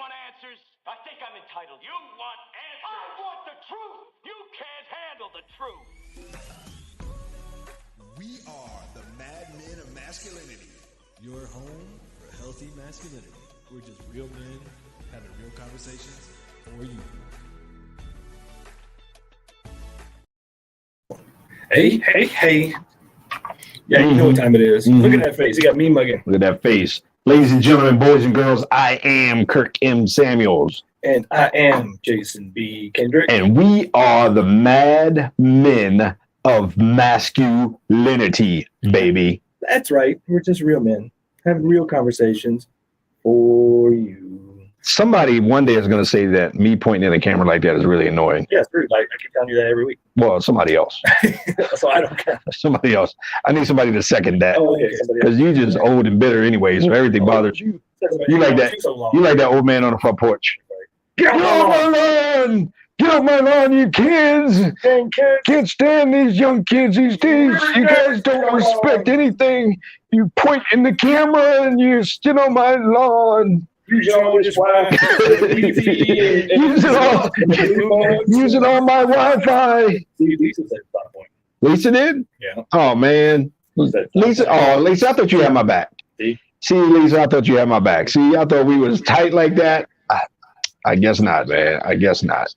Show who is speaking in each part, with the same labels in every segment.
Speaker 1: want answers? I think I'm entitled. You want answers? I want the truth. You can't handle the truth.
Speaker 2: We are the Mad Men of Masculinity.
Speaker 3: Your home for healthy masculinity. We're just real men having real conversations for you.
Speaker 4: Hey. Yeah, you know what time it is. Look at that face. You got me mugging.
Speaker 5: Look at that face. Ladies and gentlemen, boys and girls, I am Kirk M. Samuels.
Speaker 4: And I am Jason B. Kendrick.
Speaker 5: And we are the Mad Men of Masculinity, baby.
Speaker 4: That's right. We're just real men having real conversations for you.
Speaker 5: Somebody one day is going to say that me pointing at a camera like that is really annoying.
Speaker 4: Yeah, it's pretty like I keep telling you that every week.
Speaker 5: Well, somebody else.
Speaker 4: So I don't care.
Speaker 5: Somebody else. I need somebody to second that.
Speaker 4: Oh, okay.
Speaker 5: Because you just old and bitter anyway, so everything bothers you. You like that? You like that old man on the front porch. Get off my lawn! Get off my lawn, you kids! Can't stand these young kids these days. You guys don't respect anything. You point in the camera and you sit on my lawn.
Speaker 4: Using
Speaker 5: all my Wi-Fi. Lisa did?
Speaker 4: Yeah.
Speaker 5: Oh man. Lisa, I thought you had my back. See, Lisa, I thought you had my back. See, I thought we was tight like that. I guess not, man. I guess not.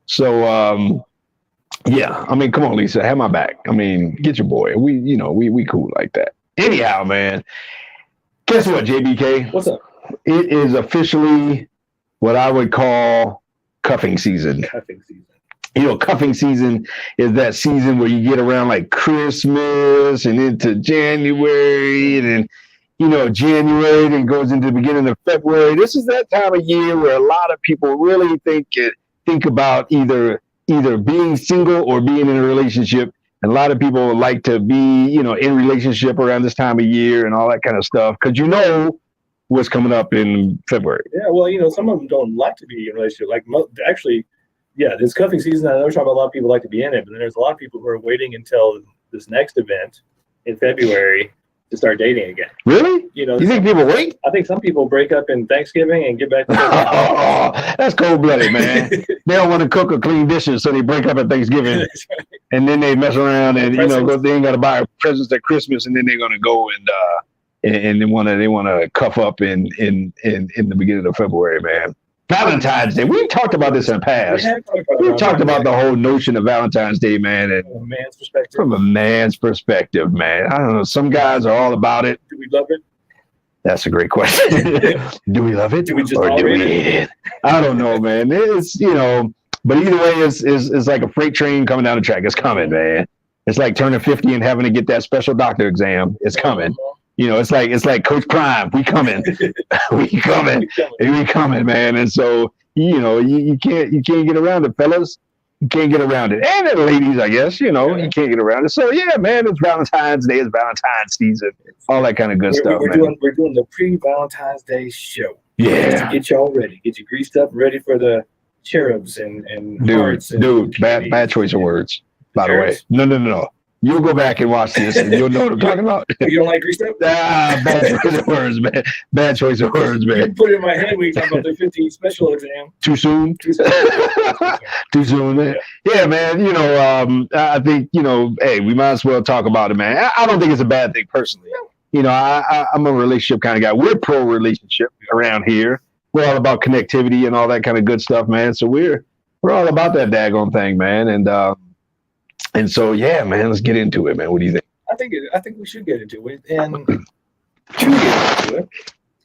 Speaker 5: So yeah, I mean, come on, Lisa, have my back. I mean, get your boy. We cool like that. Anyhow, man. Guess what, JBK?
Speaker 4: What's up?
Speaker 5: It is officially what I would call cuffing season.
Speaker 4: Cuffing season.
Speaker 5: You know, cuffing season is that season where you get around like Christmas and into January and then, January then goes into the beginning of February. This is that time of year where a lot of people really think about either being single or being in a relationship. And a lot of people like to be, in relationship around this time of year and all that kind of stuff. Because what's coming up in February.
Speaker 4: Yeah, well, some of them don't like to be in a relationship. Like, actually, yeah, this cuffing season, I know a lot of people like to be in it, but then there's a lot of people who are waiting until this next event in February to start dating again.
Speaker 5: Really? You think people wait?
Speaker 4: I think some people break up in Thanksgiving and get back to
Speaker 5: that's cold-blooded, man. They don't want to cook or clean dishes, so they break up at Thanksgiving. That's right. And then they mess around and, they ain't got to buy presents at Christmas, and then they're going to go and they want to cuff up in the beginning of February, man. Valentine's Day. We've talked about this in the past. We've talked about the whole notion of Valentine's Day, man. And from a man's perspective, man. I don't know. Some guys are all about it.
Speaker 4: Do we love it?
Speaker 5: That's a great question. Do we love it?
Speaker 4: Do we just
Speaker 5: or do we hate it? I don't know, man. It's, but either way, it's like a freight train coming down the track. It's coming, man. It's like turning 50 and having to get that special doctor exam. It's coming. It's like Coach Prime. We coming, we coming, man. And so, you can't get around it, fellas. You can't get around it. And the ladies, I guess, you can't get around it. So yeah, man, it's Valentine's Day, it's Valentine's season, all that kind of good stuff.
Speaker 4: We're doing the pre-Valentine's Day show.
Speaker 5: Yeah.
Speaker 4: To get y'all ready, get you greased up, ready for the cherubs and hearts.
Speaker 5: Dude, bad choice of words, by the way. No. You'll go back and watch this, and you'll know what I'm talking about.
Speaker 4: You don't like greased up?
Speaker 5: Bad choice of words, man. Bad choice of words, man.
Speaker 4: You put it in my head when you talk about the 15 special exam.
Speaker 5: Too soon? Too soon, man. Yeah, man. I think, hey, we might as well talk about it, man. I don't think it's a bad thing personally. I'm a relationship kind of guy. We're pro-relationship around here. We're all about connectivity and all that kind of good stuff, man. So we're all about that daggone thing, man. And so, yeah, man, let's get into it, man. What do you think?
Speaker 4: I think we should get into it. And to get into it,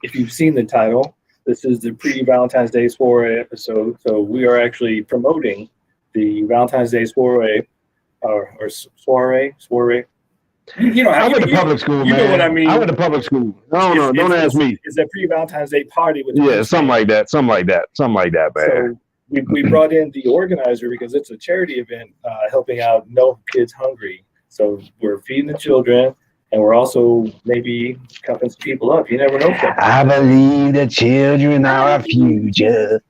Speaker 4: if you've seen the title, this is the pre-Valentine's Day Soiree episode. So we are actually promoting the Valentine's Day Soiree, or Soiree.
Speaker 5: I went to public school, man.
Speaker 4: You know what I mean?
Speaker 5: I went to public school. No, don't ask me.
Speaker 4: It's a pre-Valentine's Day party with
Speaker 5: something like that, man.
Speaker 4: So, we brought in the organizer because it's a charity event helping out No Kids Hungry. So we're feeding the children, and we're also maybe cuffing some people up. You never know.
Speaker 5: I believe the children are our future.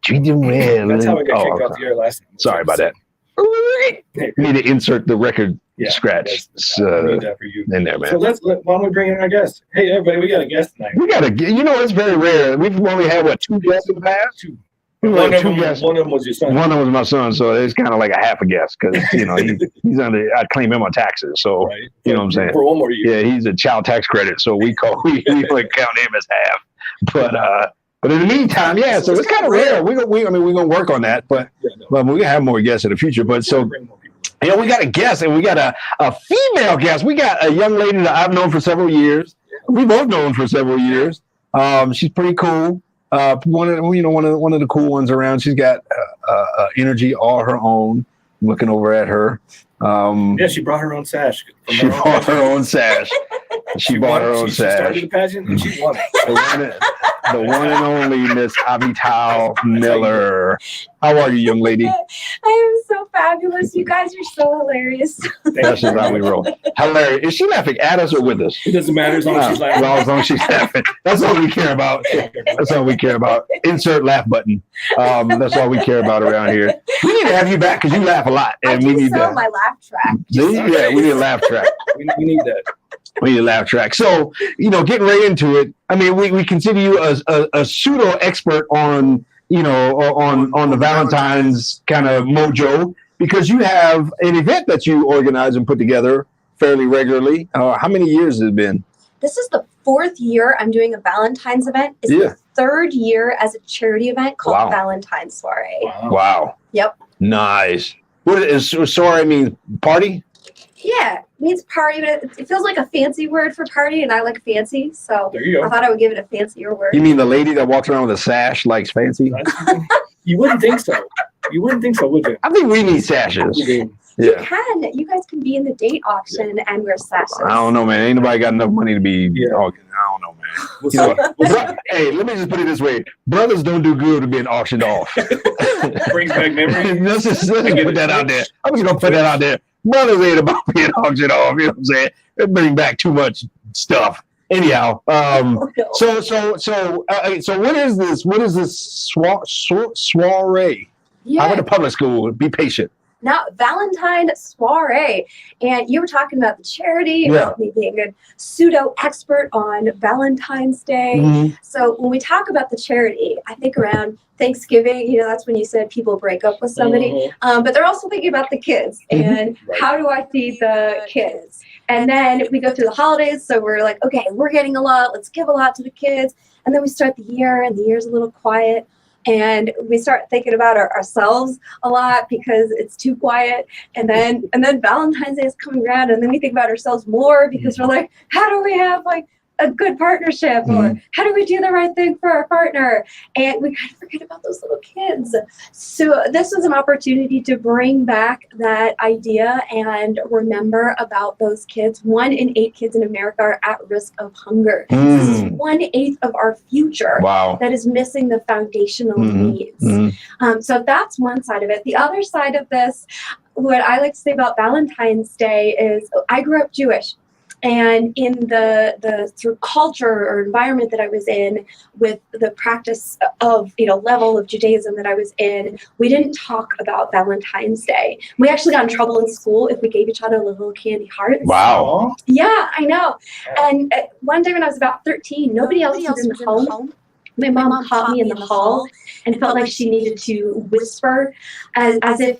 Speaker 5: Treat them well.
Speaker 4: That's how we got kicked off the air last time.
Speaker 5: Sorry about that. Need to insert the record scratch
Speaker 4: I need that for you.
Speaker 5: in there, man.
Speaker 4: So why don't we bring in our guest? Hey, everybody, we got a guest tonight.
Speaker 5: It's very rare. We've only had, 2 guests in the past?
Speaker 4: Two.
Speaker 5: One
Speaker 4: One of them was your son.
Speaker 5: One of them was my son, so it's kind of like a half a guess because he's under. I claim him on taxes, so
Speaker 4: Right.
Speaker 5: you know what I'm saying.
Speaker 4: For one more year.
Speaker 5: Yeah, he's a child tax credit, so we like count him as half. But in the meantime, yeah. So it's kind of rare. We're gonna work on that, but we're gonna have more guests in the future. But so we got a guest, and we got a female guest. We got a young lady that I've known for several years. We both known for several years. She's pretty cool. One of the cool ones around. She's got energy all her own. I'm looking over at her.
Speaker 4: She brought her own sash.
Speaker 5: She bought her own sash. She bought her own
Speaker 4: She started
Speaker 5: sash.
Speaker 4: the pageant and she won it.
Speaker 5: The one and only Miss Avital Miller. How are you, young lady?
Speaker 6: I am so fabulous. You guys are so hilarious.
Speaker 5: That's just how we roll. Hilarious. Is she laughing at us or with us?
Speaker 4: It doesn't matter as long as she's laughing.
Speaker 5: As long as she's laughing. That's all we care about. That's all we care about. Insert laugh button. That's all we care about around here. We need to have you back because you laugh a lot. And we need
Speaker 6: to my laugh track.
Speaker 5: Yeah, we need a laugh track.
Speaker 4: We need that.
Speaker 5: We need a laugh track. So, getting right into it. I mean, we consider you a pseudo expert on on the Valentine's kind of mojo because you have an event that you organize and put together fairly regularly. How many years has it been?
Speaker 6: This is the 4th year I'm doing a Valentine's event. It's the 3rd year as a charity event called Valentine's Soiree.
Speaker 5: Wow.
Speaker 6: Yep.
Speaker 5: Nice. What is soiree mean? Party?
Speaker 6: Yeah, it means party, but it feels like a fancy word for party, and I like fancy, so
Speaker 4: There you go.
Speaker 6: I thought I would give it a fancier word.
Speaker 5: You mean the lady that walks around with a sash likes fancy?
Speaker 4: You wouldn't think so. You wouldn't think so, would you?
Speaker 5: I think we need sashes.
Speaker 6: You guys can be in the date auction and wear sashes.
Speaker 5: I don't know, man. Ain't nobody got enough money to be auctioned. I don't know, man. Hey, let me just put it this way. Brothers don't do good to being auctioned off.
Speaker 4: Brings back memories.
Speaker 5: Let's just put that out there. I'm just going to put that out there. Brothers ain't about being auctioned off. You know what I'm saying? It bring back too much stuff. Anyhow, so what is this? What is this soiree?
Speaker 6: Yeah.
Speaker 5: I went to public school. Be patient.
Speaker 6: Now, Valentine Soiree. And you were talking about the charity, about me being a pseudo expert on Valentine's Day.
Speaker 5: Mm-hmm.
Speaker 6: So when we talk about the charity, I think around Thanksgiving, that's when you said people break up with somebody. But they're also thinking about the kids and how do I feed the kids? And then we go through the holidays. So we're like, okay, we're getting a lot. Let's give a lot to the kids. And then we start the year and the year's a little quiet. And we start thinking about ourselves a lot because it's too quiet. And then Valentine's Day is coming around, and then we think about ourselves more because we're like, how do we have like a good partnership, or how do we do the right thing for our partner? And we kind of forget about those little kids. So this was an opportunity to bring back that idea and remember about those kids. 1 in 8 kids in America are at risk of hunger. So this is 1/8 of our future that is missing the foundational needs. So that's one side of it. The other side of this, what I like to say about Valentine's Day is I grew up Jewish. And in the sort of culture or environment that I was in, with the practice of level of Judaism that I was in, we didn't talk about Valentine's Day. We actually got in trouble in school if we gave each other little candy hearts.
Speaker 5: Wow.
Speaker 6: Yeah, I know. And one day when I was about 13, nobody else was in the home. My mom caught me in the hall and felt like she needed to whisper as if,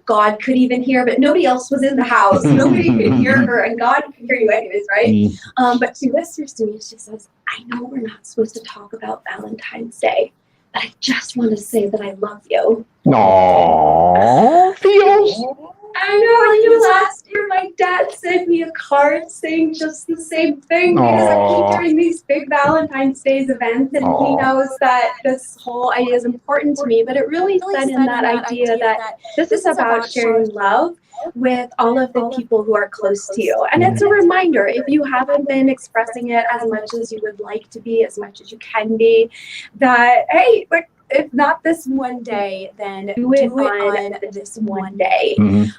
Speaker 6: God could even hear, but nobody else was in the house. Nobody could hear her, and God could hear you anyways, right? But she whispers to me, she says, I know we're not supposed to talk about Valentine's Day, but I just want to say that I love you.
Speaker 5: Aww, feels.
Speaker 6: I know, last year my dad sent me a card saying just the same thing because I keep doing these big Valentine's Day events, and he knows that this whole idea is important to me. But it really said in that idea that this is about sharing love with all of the people who are close to you. And it's a reminder, if you haven't been expressing it as much as you would like to be, as much as you can be, that, hey, if not this one day, then do it on this one day. And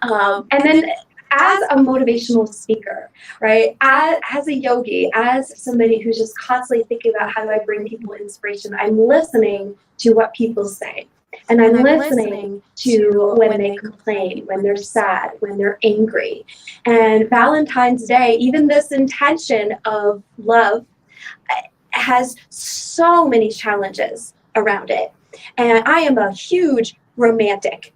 Speaker 6: then as a motivational speaker, right, as a yogi, as somebody who's just constantly thinking about how do I bring people inspiration, I'm listening to what people say. And I'm listening to when they complain, when they're sad, when they're angry. And Valentine's Day, even this intention of love, has so many challenges around it. And I am a huge romantic,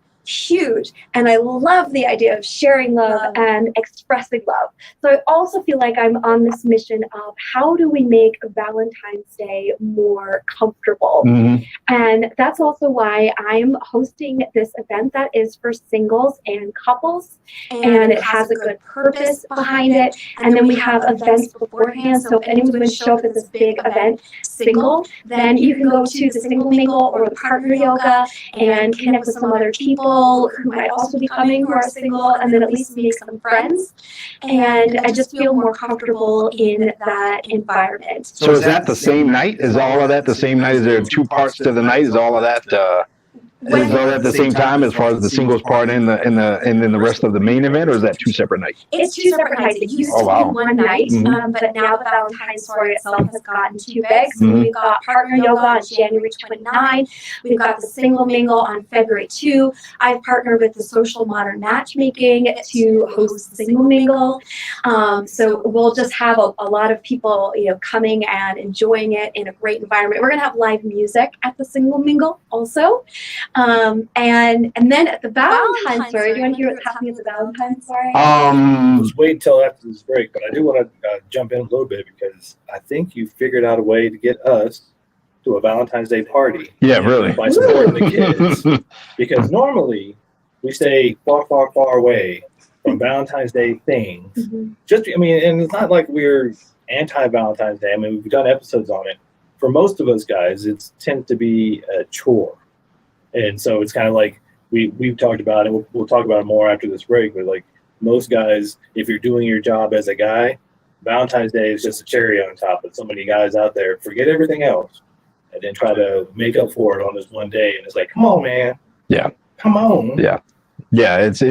Speaker 6: and I love the idea of sharing love and expressing love. So I also feel like I'm on this mission of how do we make Valentine's Day more comfortable? And that's also why I'm hosting this event that is for singles and couples, and it has a good purpose behind it. And then we have events beforehand. So if anyone's going to show up at this big event single, then you can go to the single mingle or the partner yoga and connect with some other people who might also be coming who are single, and then at least make some friends. And I just feel more comfortable in that environment.
Speaker 5: So is that the same night? Is all of that the same night? Is there two parts to the night? Is all of that is all at the same time as far as the singles part and then the rest of the main event, or is that two separate nights?
Speaker 6: It's two separate nights. It used to be one night, but now the Valentine's Soiree itself has gotten too big. So we've got partner yoga on January 29. We've got the single mingle on February 2. I've partnered with the Social Modern Matchmaking to host the single mingle. So we'll just have a lot of people, coming and enjoying it in a great environment. We're gonna have live music at the single mingle also. And then at the Valentine's Soiree, do you want to hear what's happening at the Valentine's Soiree?
Speaker 4: Let's wait until after this break, but I do want to jump in a little bit because I think you figured out a way to get us to a Valentine's Day party.
Speaker 5: Yeah, really.
Speaker 4: By supporting the kids. Because normally we stay far, far, far away from Valentine's Day things. And it's not like we're anti-Valentine's Day. I mean, we've done episodes on it. For most of us guys, it tends to be a chore. And so it's kind of like we've talked about it. We'll talk about it more after this break. But like most guys, if you're doing your job as a guy, Valentine's Day is just a cherry on top. But so many guys out there forget everything else and then try to make up for it on this one day. And it's like, come on, man.
Speaker 5: Yeah.
Speaker 4: Come on.
Speaker 5: Yeah. Yeah. It's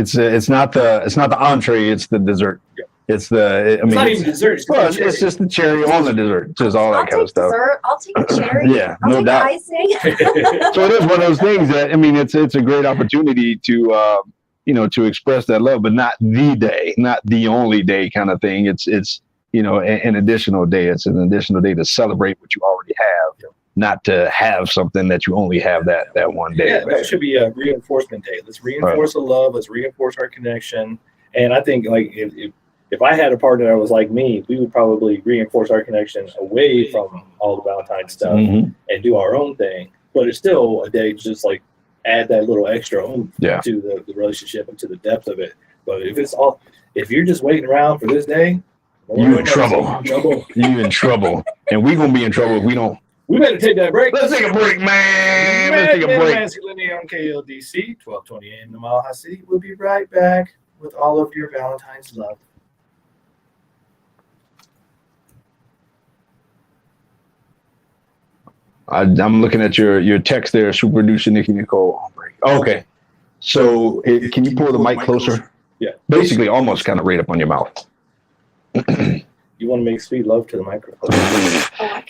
Speaker 5: not the entree. It's the dessert. Yeah. It's not even dessert. It's just the cherry on the dessert. Just all that kind of stuff.
Speaker 6: Dessert. I'll take the cherry.
Speaker 5: Yeah,
Speaker 6: I'll
Speaker 5: no
Speaker 6: take
Speaker 5: doubt.
Speaker 6: the icing.
Speaker 5: So it is one of those things that it's a great opportunity to to express that love, but not the day, not the only day kind of thing. It's an additional day. It's an additional day to celebrate what you already have, not to have something that you only have that one day.
Speaker 4: Yeah, that should be a reinforcement day. Let's reinforce the love. Let's reinforce our connection. And I think like if I had a partner that was like me, we would probably reinforce our connection away from all the Valentine's stuff and do our own thing. But it's still a day to just like add that little extra oomph to the relationship and to the depth of it. But if you're just waiting around for this day,
Speaker 5: you in trouble. You in trouble. And we're gonna be in trouble if we don't.
Speaker 4: We better take that break.
Speaker 5: Let's take a break, man. Let's take a break.
Speaker 4: Masculinity on KLDC, 1220 AM in Mile High City. We'll be right back with all of your Valentine's love.
Speaker 5: I'm looking at your text there, super producer Nikki Nicole. Okay. So can you pull the mic closer?
Speaker 4: Yeah.
Speaker 5: Basically, almost kind of right up on your mouth.
Speaker 4: You want to make sweet love to the microphone.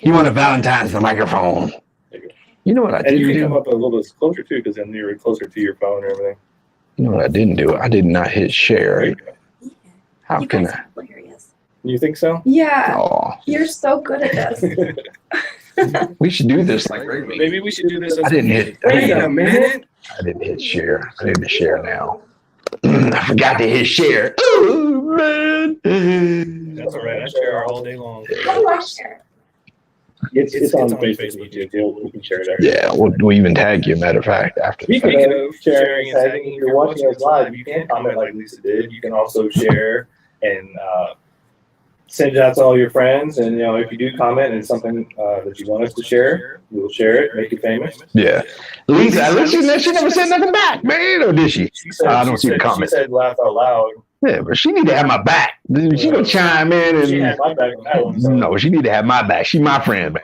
Speaker 5: You want a Valentine's to the microphone. You know what I did do?
Speaker 4: And you can come up a little bit closer too, because then you're closer to your phone and everything.
Speaker 5: You know what I didn't do? I did not hit share. How can I?
Speaker 4: You think so?
Speaker 6: Yeah.
Speaker 5: Oh.
Speaker 6: You're so good at this.
Speaker 5: We should do this like regularly.
Speaker 4: Maybe we should do this.
Speaker 5: I didn't hit.
Speaker 4: Wait a minute.
Speaker 5: I didn't hit share. I need to share now. I forgot to hit share. Oh man.
Speaker 4: That's all right. I share all day long.
Speaker 6: How do I share?
Speaker 4: It's on Facebook. We can share it there.
Speaker 5: Yeah, we'll even tag you. Matter of fact, after.
Speaker 4: Speaking of sharing and tagging, if you're watching us live, you can comment like Lisa did. You can also share and send it out to all your friends. And if you do comment and something that you want us to share, we'll share it, make it famous.
Speaker 5: Yeah, Lisa, she never said nothing back, man, or did she? I don't see the comment.
Speaker 4: She said laugh out loud.
Speaker 5: Yeah, but she need to have my back. She gonna chime in and
Speaker 4: she had my back on that one. So.
Speaker 5: No, she need to have my back. She my friend, man.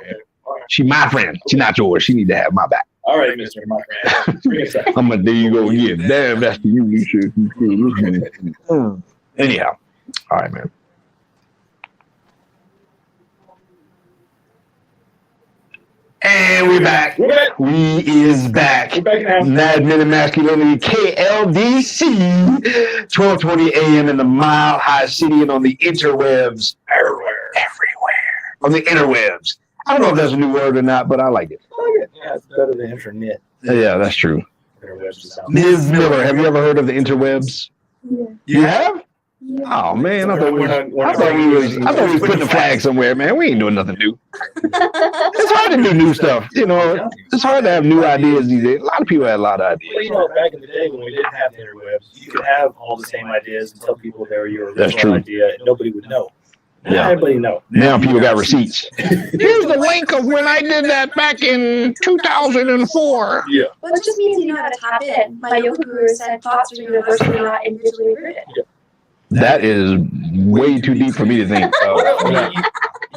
Speaker 5: She my friend. She not yours. She need to have my back.
Speaker 4: All right, Mr. My friend.
Speaker 5: There you go again. Damn, that's the you should. Anyhow, all right, man. And And we're back. We is back.
Speaker 4: We're back now.
Speaker 5: Mad Men of Masculinity, KLDC, 12:20 a.m. in the Mile High City and on the interwebs. Everywhere. On the interwebs. I don't know if that's a new word or not, but I like it.
Speaker 4: Yeah, it's better than internet.
Speaker 5: Yeah, that's true.
Speaker 4: Interwebs is out.
Speaker 5: Ms. Miller, have you ever heard of the interwebs?
Speaker 6: Yeah.
Speaker 5: You have?
Speaker 6: Yeah.
Speaker 5: Oh man, I thought we
Speaker 4: We're
Speaker 5: was putting the flag somewhere, man. We ain't doing nothing new. It's hard to do new stuff, you know. It's hard to have new ideas these days. A lot of people had a lot of ideas.
Speaker 4: Well, you know, back in the day when we didn't have the interwebs, you could have all the same ideas and tell people they were your
Speaker 5: That's
Speaker 4: original
Speaker 5: true.
Speaker 4: idea, and nobody would know. Now
Speaker 5: Yeah.
Speaker 4: everybody know.
Speaker 5: Now people got receipts. Here's the link of when I did that back in 2004.
Speaker 4: Yeah.
Speaker 6: Well, it just means you know how to tap in. My yoga guru said thoughts are universally not individually rooted.
Speaker 5: That is way too deep for me to think.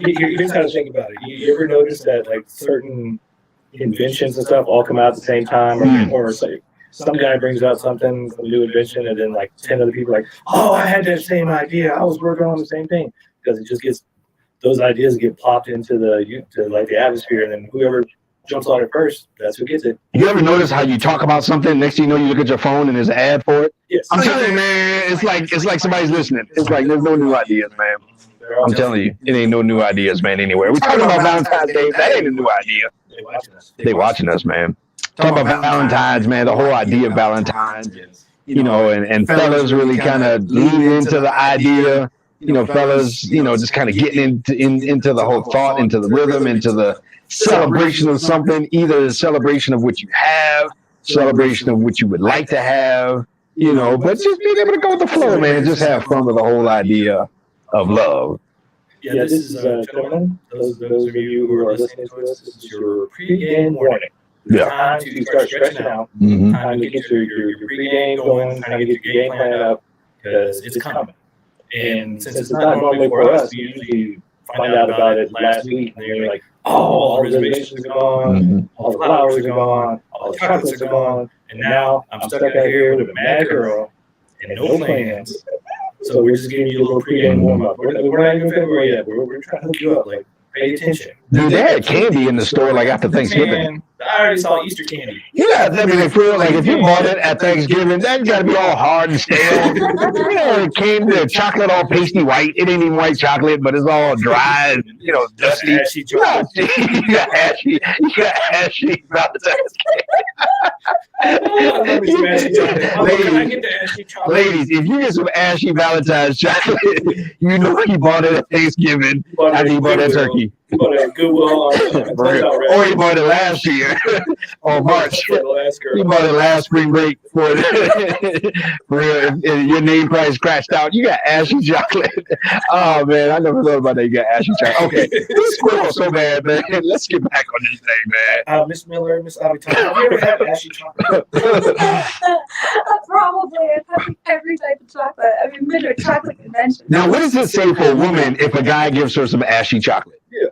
Speaker 4: You just gotta think about it. You ever notice that like certain inventions and stuff all come out at the same time, or say some guy brings out something, some new invention, and then like 10 other people are like, oh, I had that same idea. I was working on the same thing, because it just gets those ideas get popped into the atmosphere, and then whoever jumps on it first, that's who gets it.
Speaker 5: You ever notice how you talk about something, next thing you know, you look at your phone and there's an ad for it?
Speaker 4: Yes.
Speaker 5: I'm telling you, man, it's like somebody's listening. It's like there's no new ideas, man. I'm telling you, it ain't no new ideas, man, anywhere. We're talking about Valentine's Day. That ain't a new idea.
Speaker 4: They watching us.
Speaker 5: They watching us, man. Talking about Valentine's, man, the whole idea of Valentine's, you know, and fellas really kind of lean into the idea, you know, fellas, you know, just kind of getting into the whole thought, into the rhythm, into the celebration of something, either the celebration of what you have, celebration of what you would like to have, you know, but just being able to go with the flow, man, and just have fun with the whole idea of love.
Speaker 4: Yeah, this is gentlemen, those of you who are listening to us, this is your pre-game warning.
Speaker 5: Yeah.
Speaker 4: Time to start stretching out.
Speaker 5: Mm-hmm.
Speaker 4: Time to get your pre-game going. Time to get your game plan up, because it's coming. And since it's not normally for us, we usually find out about it last week, and you're like, oh, all the reservations are gone, all the flowers are gone, all the chocolates are gone, and now I'm stuck out here with a mad girl and no plans. So we're just giving you a little pre-game warm-up. We're not even February yet. We're trying to hook you up. Like, pay attention.
Speaker 5: Dude, they had candy in the store like after Thanksgiving.
Speaker 4: Man, I already saw Easter candy.
Speaker 5: Yeah, I mean, like if you bought it at Thanksgiving, that's got to be all hard and stale. You know, it came to chocolate all pasty white. It ain't even white chocolate, but it's all dry and, you know, dusty.
Speaker 4: Ashy chocolate.
Speaker 5: You got ashy Valentine's Ladies, if you get some ashy Valentine's chocolate, you know he bought it at Thanksgiving after he bought that turkey.
Speaker 4: You bought it at Goodwill.
Speaker 5: Or he bought it last year or March. You bought it last spring break for real. If your name probably scratched out. You got ashy chocolate. Oh man, I never thought about that. You got ashy chocolate. Okay, this squirrel so bad, man. Let's get back on this thing, man.
Speaker 4: Miss Miller, Miss Avital, have you ever had ashy chocolate?
Speaker 6: Probably. I've had every type of chocolate. I mean, been to a chocolate convention.
Speaker 5: Now, what does it say for a woman if a guy gives her some ashy chocolate?
Speaker 4: Yeah.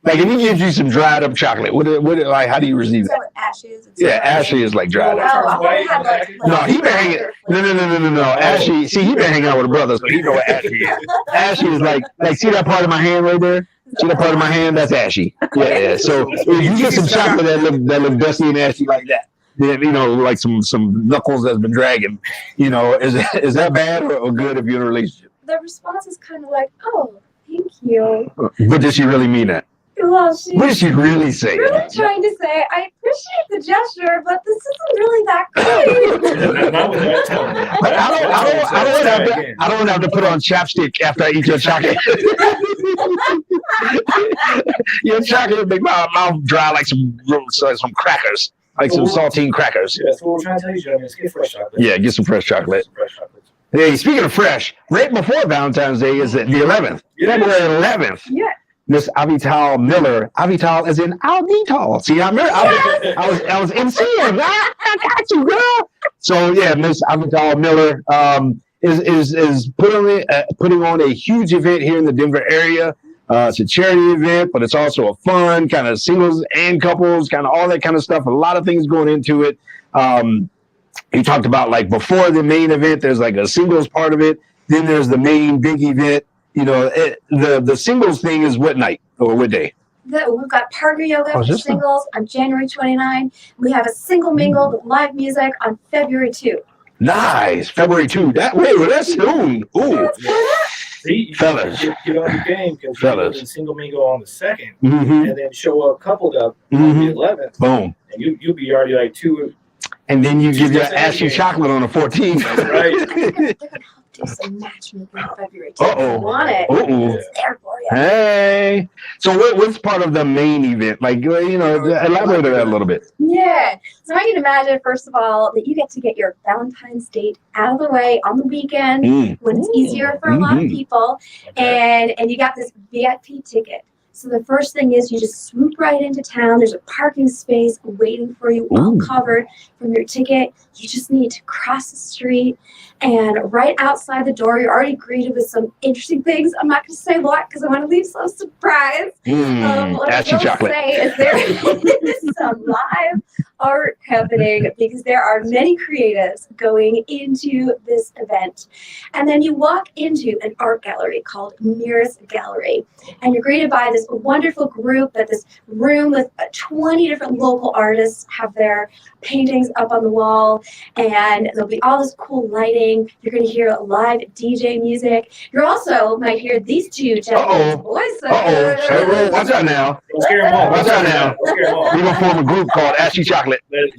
Speaker 5: Like if he gives you some dried up chocolate, like how do you receive
Speaker 6: Is
Speaker 5: that?
Speaker 6: that what ashes?
Speaker 5: Yeah, ashy is like dried
Speaker 6: Oh,
Speaker 5: up.
Speaker 6: I thought it had like.
Speaker 5: No, he been hanging. No. Ashy. See, he been hanging out with a brother, so he know what ashy is. Ashy is like see that part of my hand right there? See that part of my hand? That's ashy. Yeah. So if you get some chocolate that look dusty and ashy like that, then you know, like some knuckles that's been dragging. You know, is that bad or good if you're in a relationship?
Speaker 6: The response is kind of like, oh, thank you.
Speaker 5: But does she really mean that?
Speaker 6: Well, she's
Speaker 5: What did she really say?
Speaker 6: really trying to say, I appreciate the gesture, but this isn't really that great.
Speaker 4: Not with that tone.
Speaker 5: But I don't have to put on chapstick after I eat your chocolate. Your chocolate make my mouth dry like some crackers, like some saltine crackers.
Speaker 4: Yeah, that's what we're trying to tell you, gentlemen. Let's get fresh chocolate.
Speaker 5: Yeah, get some fresh chocolate.
Speaker 4: Some fresh chocolate.
Speaker 5: Hey, speaking of fresh, right before Valentine's Day is the 11th, February 11th.
Speaker 6: Yeah.
Speaker 5: Miss Avital Miller. Avital as in Avital. See, I was MCing. I got you, girl. So yeah, Miss Avital Miller is putting on a huge event here in the Denver area. It's a charity event, but it's also a fun kind of singles and couples, kind of all that kind of stuff. A lot of things going into it. You talked about like before the main event, there's like a singles part of it. Then there's the main big event. You know, the singles thing is what night or what day?
Speaker 6: We've got partner yoga
Speaker 5: Oh,
Speaker 6: for
Speaker 5: just
Speaker 6: singles on January 29. We have a single mingle with live music on February 2.
Speaker 5: Nice. February 2. That's soon. Ooh.
Speaker 4: See,
Speaker 5: Fellas.
Speaker 4: get on your game because you
Speaker 5: Fellas.
Speaker 4: can single mingle on the 2nd
Speaker 5: Mm-hmm.
Speaker 4: and then show up coupled up on
Speaker 5: Mhm.
Speaker 4: the 11th.
Speaker 5: Boom.
Speaker 4: And you'll be already like 2.
Speaker 5: And then you give your
Speaker 4: Just
Speaker 5: ass you
Speaker 4: game.
Speaker 5: chocolate on the 14th.
Speaker 4: That's right.
Speaker 6: They're gonna help do some matchmaking on February 2.
Speaker 5: Uh-oh.
Speaker 6: If you want it,
Speaker 5: Uh-oh.
Speaker 6: it's there for you.
Speaker 5: Hey. So what's part of the main event? Like, elaborate on that a little bit.
Speaker 6: Yeah. So I can imagine, first of all, that you get to get your Valentine's date out of the way on the weekend when it's easier for a lot of people. And you got this VIP ticket. So the first thing is you just swoop right into town. There's a parking space waiting for you, all covered from your ticket. You just need to cross the street. And right outside the door, you're already greeted with some interesting things. I'm not going to say what because I want to leave some surprise. What I will
Speaker 5: chocolate.
Speaker 6: say is there is some live art happening because there are many creatives going into this event. And then you walk into an art gallery called Mirrors Gallery. And you're greeted by this wonderful group at this room with 20 different local artists have their paintings up on the wall. And there'll be all this cool lighting. You're going to hear live DJ music. You also might hear these two gentlemen's voices.
Speaker 5: Hey, watch out now.
Speaker 4: Don't scare them off.
Speaker 5: Watch out now.
Speaker 4: Don't scare them off.
Speaker 5: We're going to form a group called Ashy Chocolate.
Speaker 4: Don't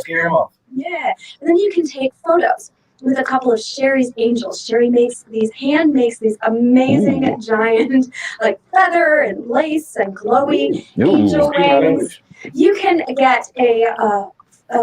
Speaker 4: scare them off.
Speaker 6: Yeah. And then you can take photos with a couple of Sherry's angels. Sherry makes these amazing giant like feather and lace and glowy angel wings. You can get a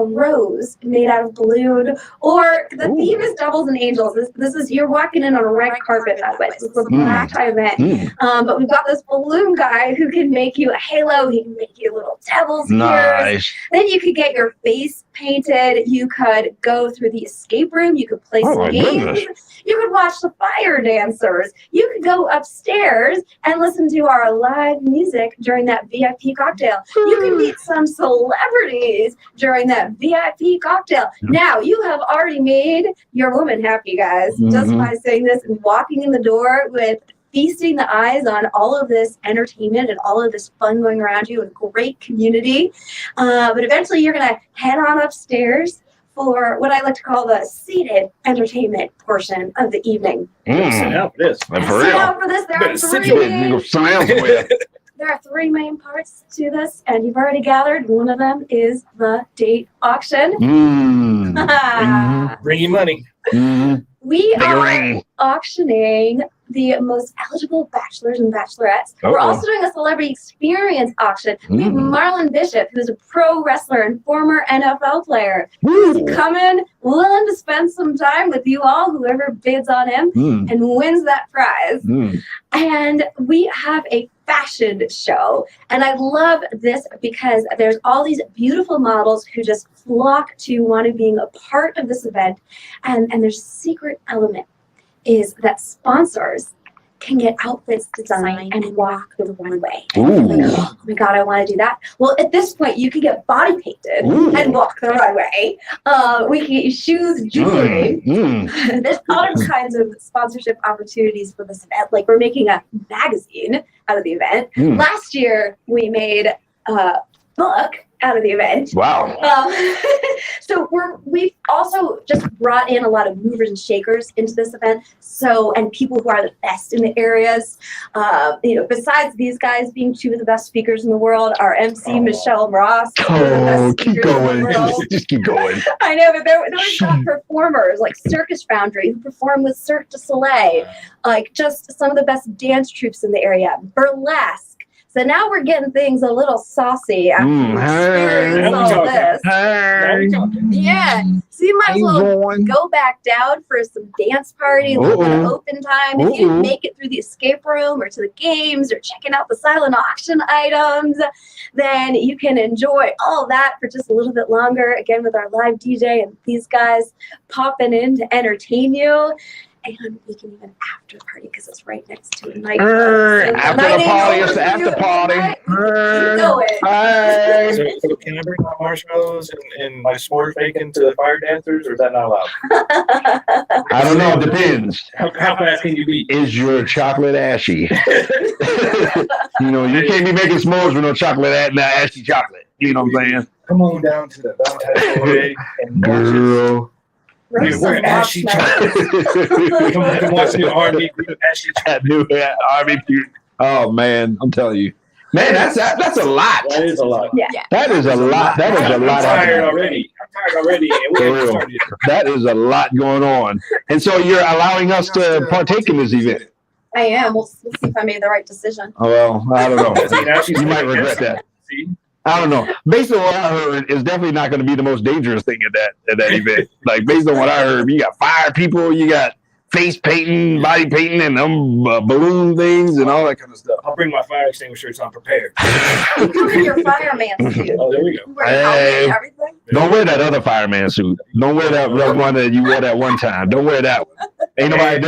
Speaker 6: rose made out of balloon, or the theme is doubles and angels. This is you're walking in on a red carpet, by the way. This is a black tie event. But we've got this balloon guy who can make you a halo. He can make you little devil's ears. Then you could get your face painted. You could go through the escape room. You could play some games. You could watch the fire dancers. You could go upstairs and listen to our live music during that VIP cocktail. You can meet some celebrities during that VIP cocktail. Now, you have already made your woman happy, guys, just by saying this and walking in the door with feasting the eyes on all of this entertainment and all of this fun going around you and great community. But eventually you're going to head on upstairs for what I like to call the seated entertainment portion of the evening.
Speaker 4: Sit down for this.
Speaker 5: For
Speaker 6: Sit
Speaker 5: real.
Speaker 6: down for this. There are three main parts to this, and you've already gathered. One of them is the date auction.
Speaker 4: Bring your money.
Speaker 6: We are auctioning the most eligible bachelors and bachelorettes. We're also doing a celebrity experience auction. We have Marlon Bishop, who's a pro wrestler and former NFL player, who's coming, willing to spend some time with you all, whoever bids on him, and wins that prize. And we have a fashion show. And I love this because there's all these beautiful models who just flock to want to being a part of this event. And there's a secret element is that sponsors can get outfits designed and walk the runway. Oh my God, I want to do that. Well, at this point, you can get body painted and walk the runway. We can get you shoes, jewelry. There's other kinds of sponsorship opportunities for this event. Like we're making a magazine out of the event. Last year, we made a book out of the event.
Speaker 5: Wow.
Speaker 6: So we've also just brought in a lot of movers and shakers into this event. And people who are the best in the areas. Besides these guys being two of the best speakers in the world, our MC Michelle Ross.
Speaker 5: Keep going. Just keep going.
Speaker 6: I know, but there's got performers like Circus Foundry who perform with Cirque du Soleil, like just some of the best dance troupes in the area. Burlesque. So now we're getting things a little saucy after we experience all this. Yeah. So you might as well go back down for some dance party, a little bit of open time. If you make it through the escape room or to the games or checking out the silent auction items, then you can enjoy all that for just a little bit longer. Again, with our live DJ and these guys popping in to entertain you. And we can even after party because it's right next to a nightclub.
Speaker 5: After the party, it's the after party.
Speaker 4: So can I bring my marshmallows and my s'mores bacon to the fire dancers, or is that not allowed?
Speaker 5: I don't know. It depends.
Speaker 4: How fast can you be?
Speaker 5: Is your chocolate ashy? You know, you can't be making s'mores with no chocolate ashy chocolate. You know what I'm saying?
Speaker 4: Come on down to the Valentine's Soiree and
Speaker 5: Girl.
Speaker 4: we're ashy chocolate. Come watch the R&B group ashy chocolate.
Speaker 5: Oh man, I'm telling you, man, that's a lot.
Speaker 4: That is a lot.
Speaker 6: Yeah.
Speaker 5: That is a lot. That is a lot.
Speaker 4: I'm tired already. And we haven't started.
Speaker 5: That is a lot going on. And so you're allowing us to partake in this event.
Speaker 6: I am. We'll see if I made the right decision.
Speaker 5: Oh, well, I don't know.
Speaker 4: See, now she's
Speaker 5: You might
Speaker 4: like,
Speaker 5: regret that.
Speaker 4: See?
Speaker 5: I don't know. Based on what I heard, it's definitely not going to be the most dangerous thing at that event. Like based on what I heard, you got fire people, you got face painting, body painting, and balloon things and all that kind of stuff.
Speaker 4: I'll bring my fire extinguisher, so I'm prepared.
Speaker 6: You can bring your fireman suit.
Speaker 4: Oh, there we go.
Speaker 6: You wear a helmet and everything.
Speaker 5: Don't wear that other fireman suit. Don't wear that one that you wore that one time. Don't wear that one. Ain't nobody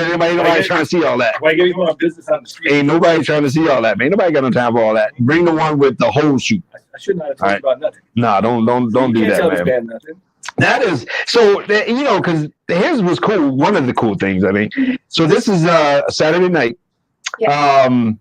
Speaker 5: trying to see all that.
Speaker 4: Why give you my business on the street?
Speaker 5: Ain't nobody trying to see all that, man. Ain't nobody got no time for all that. Bring the one with the whole suit.
Speaker 4: I should not have told you about nothing.
Speaker 5: Nah, don't do
Speaker 4: You can't
Speaker 5: that,
Speaker 4: tell
Speaker 5: man.
Speaker 4: this man nothing.
Speaker 5: That is so. You know, because his was cool. One of the cool things, I mean. So this is a Saturday night.
Speaker 6: Yeah.
Speaker 5: In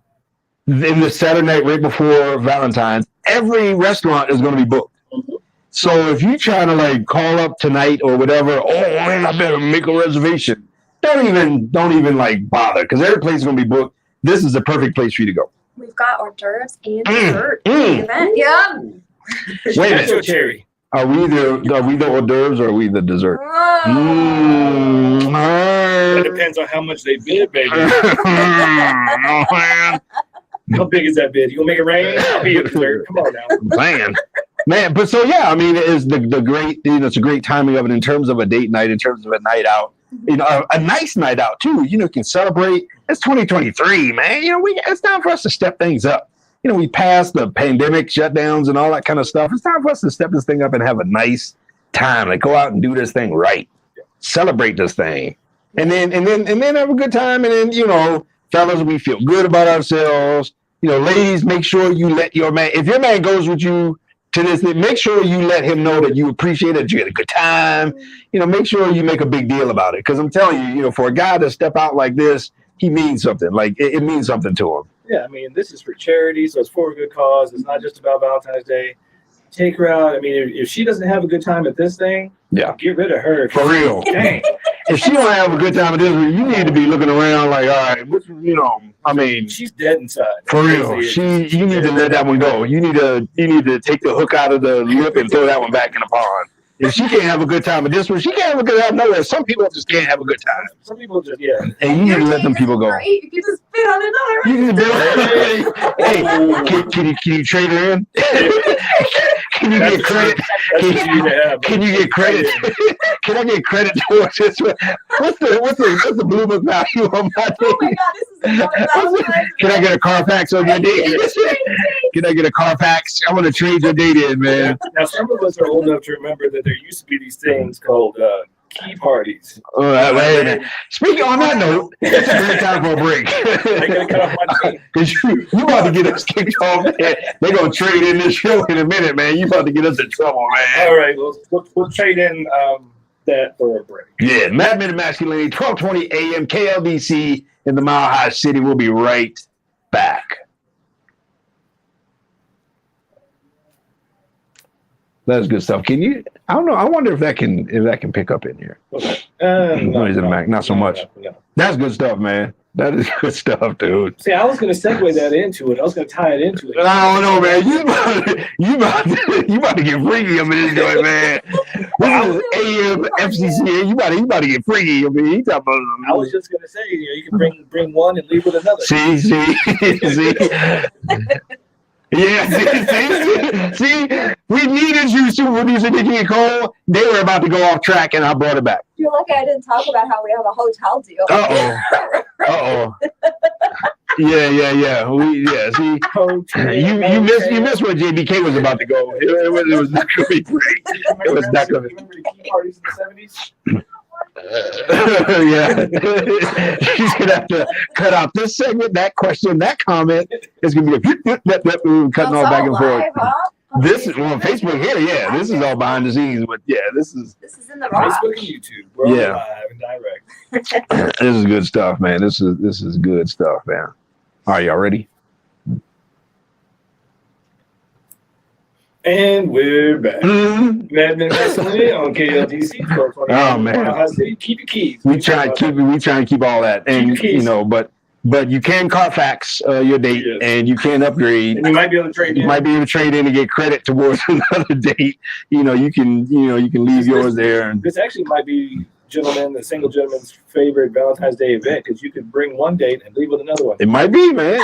Speaker 5: the Saturday night right before Valentine's, every restaurant is going to be booked.
Speaker 6: Mhm.
Speaker 5: So if you trying to like call up tonight or whatever, oh man, I better make a reservation. Don't even like bother because every place is going to be booked. This is the perfect place for you to go.
Speaker 6: We've got hors d'oeuvres and dessert for the event. Yeah.
Speaker 5: Wait a minute.
Speaker 4: Your cherry.
Speaker 5: Are we the hors d'oeuvres or are we the dessert?
Speaker 4: That depends on how much they bid, baby. How big is that bid? You gonna make it rain? I'll be a dessert. Come on now.
Speaker 5: Man, but so yeah, I mean, it is the great, you know, it's a great timing of it in terms of a date night, in terms of a night out, you know, a nice night out too. You know, can celebrate. It's 2023, man. You know, it's time for us to step things up. You know, we passed the pandemic shutdowns and all that kind of stuff. It's time for us to step this thing up and have a nice time. Like go out and do this thing right, celebrate this thing, and then have a good time. And then, you know, fellas, we feel good about ourselves. You know, ladies, make sure you let your man, if your man goes with you to this thing, make sure you let him know that you appreciate it, you had a good time. You know, make sure you make a big deal about it. Because I'm telling you, you know, for a guy to step out like this, he means something. Like it means something to him.
Speaker 4: Yeah, I mean, this is for charity, so it's for a good cause. It's not just about Valentine's Day. Take her out. I mean, if she doesn't have a good time at this thing,
Speaker 5: Yeah,
Speaker 4: get rid of her.
Speaker 5: for real.
Speaker 4: Dang.
Speaker 5: If she don't have a good time at this, you need to be looking around like, all right, you know, I mean,
Speaker 4: She's dead inside.
Speaker 5: for real. You need to let that one go. You need to take the hook out of the lip and throw that one back in the pond. If she can't have a good time at this one, she can't have a good time nowhere. Some people just can't have a good time.
Speaker 4: Some people just, yeah.
Speaker 5: And you need to let them people go.
Speaker 6: Great. You can just spit on another.
Speaker 5: You can hey, can you trade her in? Can you get credit?
Speaker 4: That's what you need to have.
Speaker 5: Can you get credit? Can I get credit towards this one? What's the Blue Book value on my
Speaker 6: Oh
Speaker 5: thing?
Speaker 6: my God, this is a Valentine's.
Speaker 5: Can I get a Carfax on your date? Can I get a Carfax? I want to trade your date in, man.
Speaker 4: Now, some of us are old enough to remember that there used to be these things called key parties.
Speaker 5: All right, wait a minute. Speaking on that note, it's a great time for a break.
Speaker 4: I gotta cut off my teeth.
Speaker 5: Because you about to get us kicked off, man. They're going to trade in this show in a minute, man. You about to get us in trouble, man.
Speaker 4: All right, we'll trade in that for a break.
Speaker 5: Yeah, Men of Masculinity, 1220 AM, KLBC in the Mile High City. We'll be right back. That's good stuff. Can you? I don't know. I wonder if that can pick up in here.
Speaker 4: Okay.
Speaker 5: Noise in the Mac, not so much.
Speaker 4: No.
Speaker 5: That's good stuff, man. That is good stuff, dude.
Speaker 4: See, I was going to segue that into it. I was going to tie it into it.
Speaker 5: I don't know, man. You about to get freaky up in this joint, man. This is AM FCC. You about to get freaky up in here.
Speaker 4: I was just going to say, you can bring one and leave with another.
Speaker 5: See. Yeah, see, we needed you, super producer Nikki and Cole. They were about to go off track, and I brought it back.
Speaker 6: You're lucky I didn't talk about how we have a hotel deal.
Speaker 5: Yeah. See, you missed where JBK was about to go. It was not going to be great. It was not going to be.
Speaker 4: Remember the key parties in the 70s?
Speaker 5: Yeah. She's gonna have to cut out this segment, that question, that comment. It's gonna be cutting all back and forth. This is on Facebook here. Yeah, this is all behind the scenes, but yeah, this is
Speaker 6: in the rock.
Speaker 4: Facebook and YouTube. We're all live and direct.
Speaker 5: This is good stuff, man. This is good stuff, man. All right, y'all ready?
Speaker 4: And we're back. Mad Men of Masculinity on KLDC.
Speaker 5: Oh man,
Speaker 4: keep your keys.
Speaker 5: We try and keep all that, and you know, but you can Carfax your date, and you can upgrade.
Speaker 4: And you might be able to trade in.
Speaker 5: You might be able to trade in and get credit towards another date. You can leave yours there. And
Speaker 4: this actually might be the single gentleman's favorite Valentine's Day event, because you could bring one date and leave with another one.
Speaker 5: It might be, man.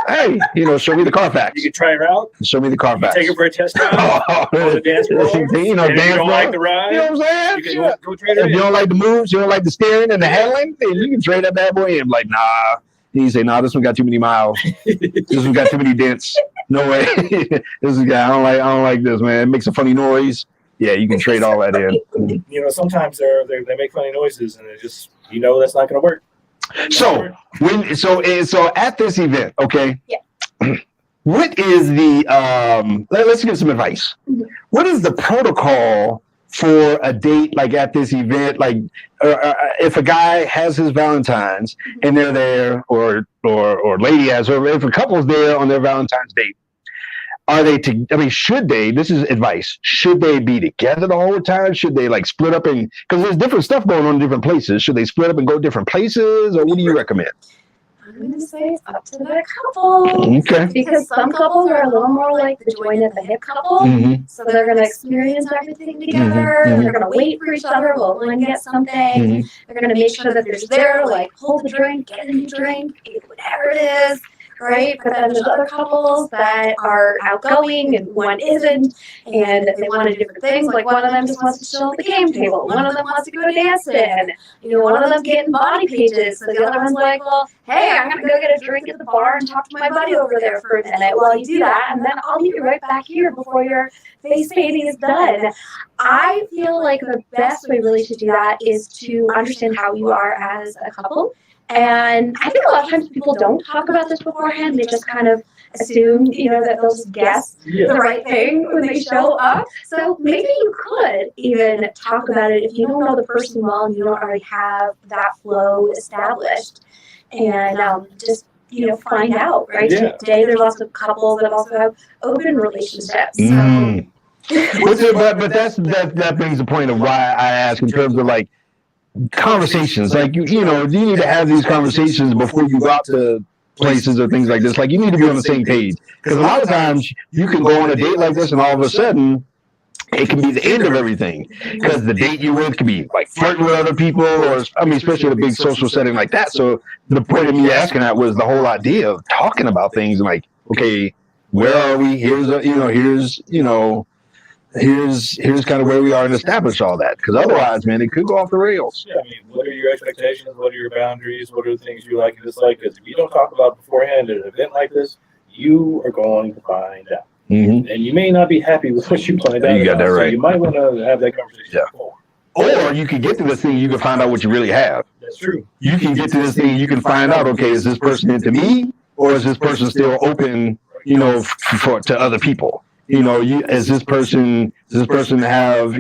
Speaker 5: Hey, show me the Carfax.
Speaker 4: You can try her out.
Speaker 5: Show me the Carfax.
Speaker 4: Take her for a test drive. On the dance floor.
Speaker 5: Dance
Speaker 4: if you don't like the ride,
Speaker 5: you know what I'm saying?
Speaker 4: you can go trade her
Speaker 5: If you don't like the moves, you don't like the steering and the handling, then you can trade that bad boy in. Like, nah. And you say, nah, this one got too many miles. This one got too many dents. No way. This guy, I don't like this, man. It makes a funny noise. Yeah, you can trade all that in.
Speaker 4: Sometimes they make funny noises, and it just that's not going to work.
Speaker 5: So at this event, okay. Yeah. What is the let's give some advice. What is the protocol for a date like at this event? Like, if a guy has his Valentine's and they're there, or lady has, or if a couple's there on their Valentine's date. Are they should they, this is advice, should they be together the whole time? Should they split up because there's different stuff going on in different places. Should they split up and go different places, or what do you recommend?
Speaker 6: I'm going to say it's up to the couple.
Speaker 5: Okay.
Speaker 6: Because some couples are a little more like the join at the hip couple.
Speaker 5: Mm-hmm.
Speaker 6: So they're going to experience everything together.
Speaker 5: Mm-hmm.
Speaker 6: They're going to wait for each other while one gets something.
Speaker 5: Mm-hmm.
Speaker 6: They're going to make sure that they're there, hold the drink, get a new drink, whatever it is. Right, but then there's other couples that are outgoing and one isn't, and they want to do different things. Like one of them just wants to chill at the game table, one of them wants to go dancing, one of them's getting body pages, so the other one's like, well, hey, I'm gonna go get a drink at the bar and talk to my buddy over there for a minute while you do that, and then I'll meet you right back here before your face painting is done. I feel like the best way really to do that is to understand how you are as a couple. And I think a lot of times people don't talk about this beforehand. They just kind of assume, that they'll just guess the right thing when they show up. So maybe you could even talk about it if you don't know the person well and you don't already have that flow established. And just, find out, right?
Speaker 4: Yeah.
Speaker 6: Today there's lots of couples that also have open relationships.
Speaker 5: Mm. But that brings the point of why I ask in terms of conversations. You need to have these conversations before you go out to places or things like this. You need to be on the same page, because a lot of times you can go on a date like this and all of a sudden it can be the end of everything, because the date you with could be flirting with other people, or especially in a big social setting like that. So the point of me asking that was the whole idea of talking about things and okay, where are we? Here's kind of where we are, and establish all that, because otherwise, man, it could go off the rails.
Speaker 4: Yeah, what are your expectations? What are your boundaries? What are the things you like and dislike? Because if you don't talk about beforehand at an event like this, you are going to find out.
Speaker 5: Mm-hmm.
Speaker 4: And you may not be happy with what you find out.
Speaker 5: You got that right.
Speaker 4: So you might want to have that conversation before.
Speaker 5: Or you can get to this thing, you can find out what you really have.
Speaker 4: That's true.
Speaker 5: You can get to this thing, you can find out, okay, is this person into me, or is this person still open, to other people? Does this person have,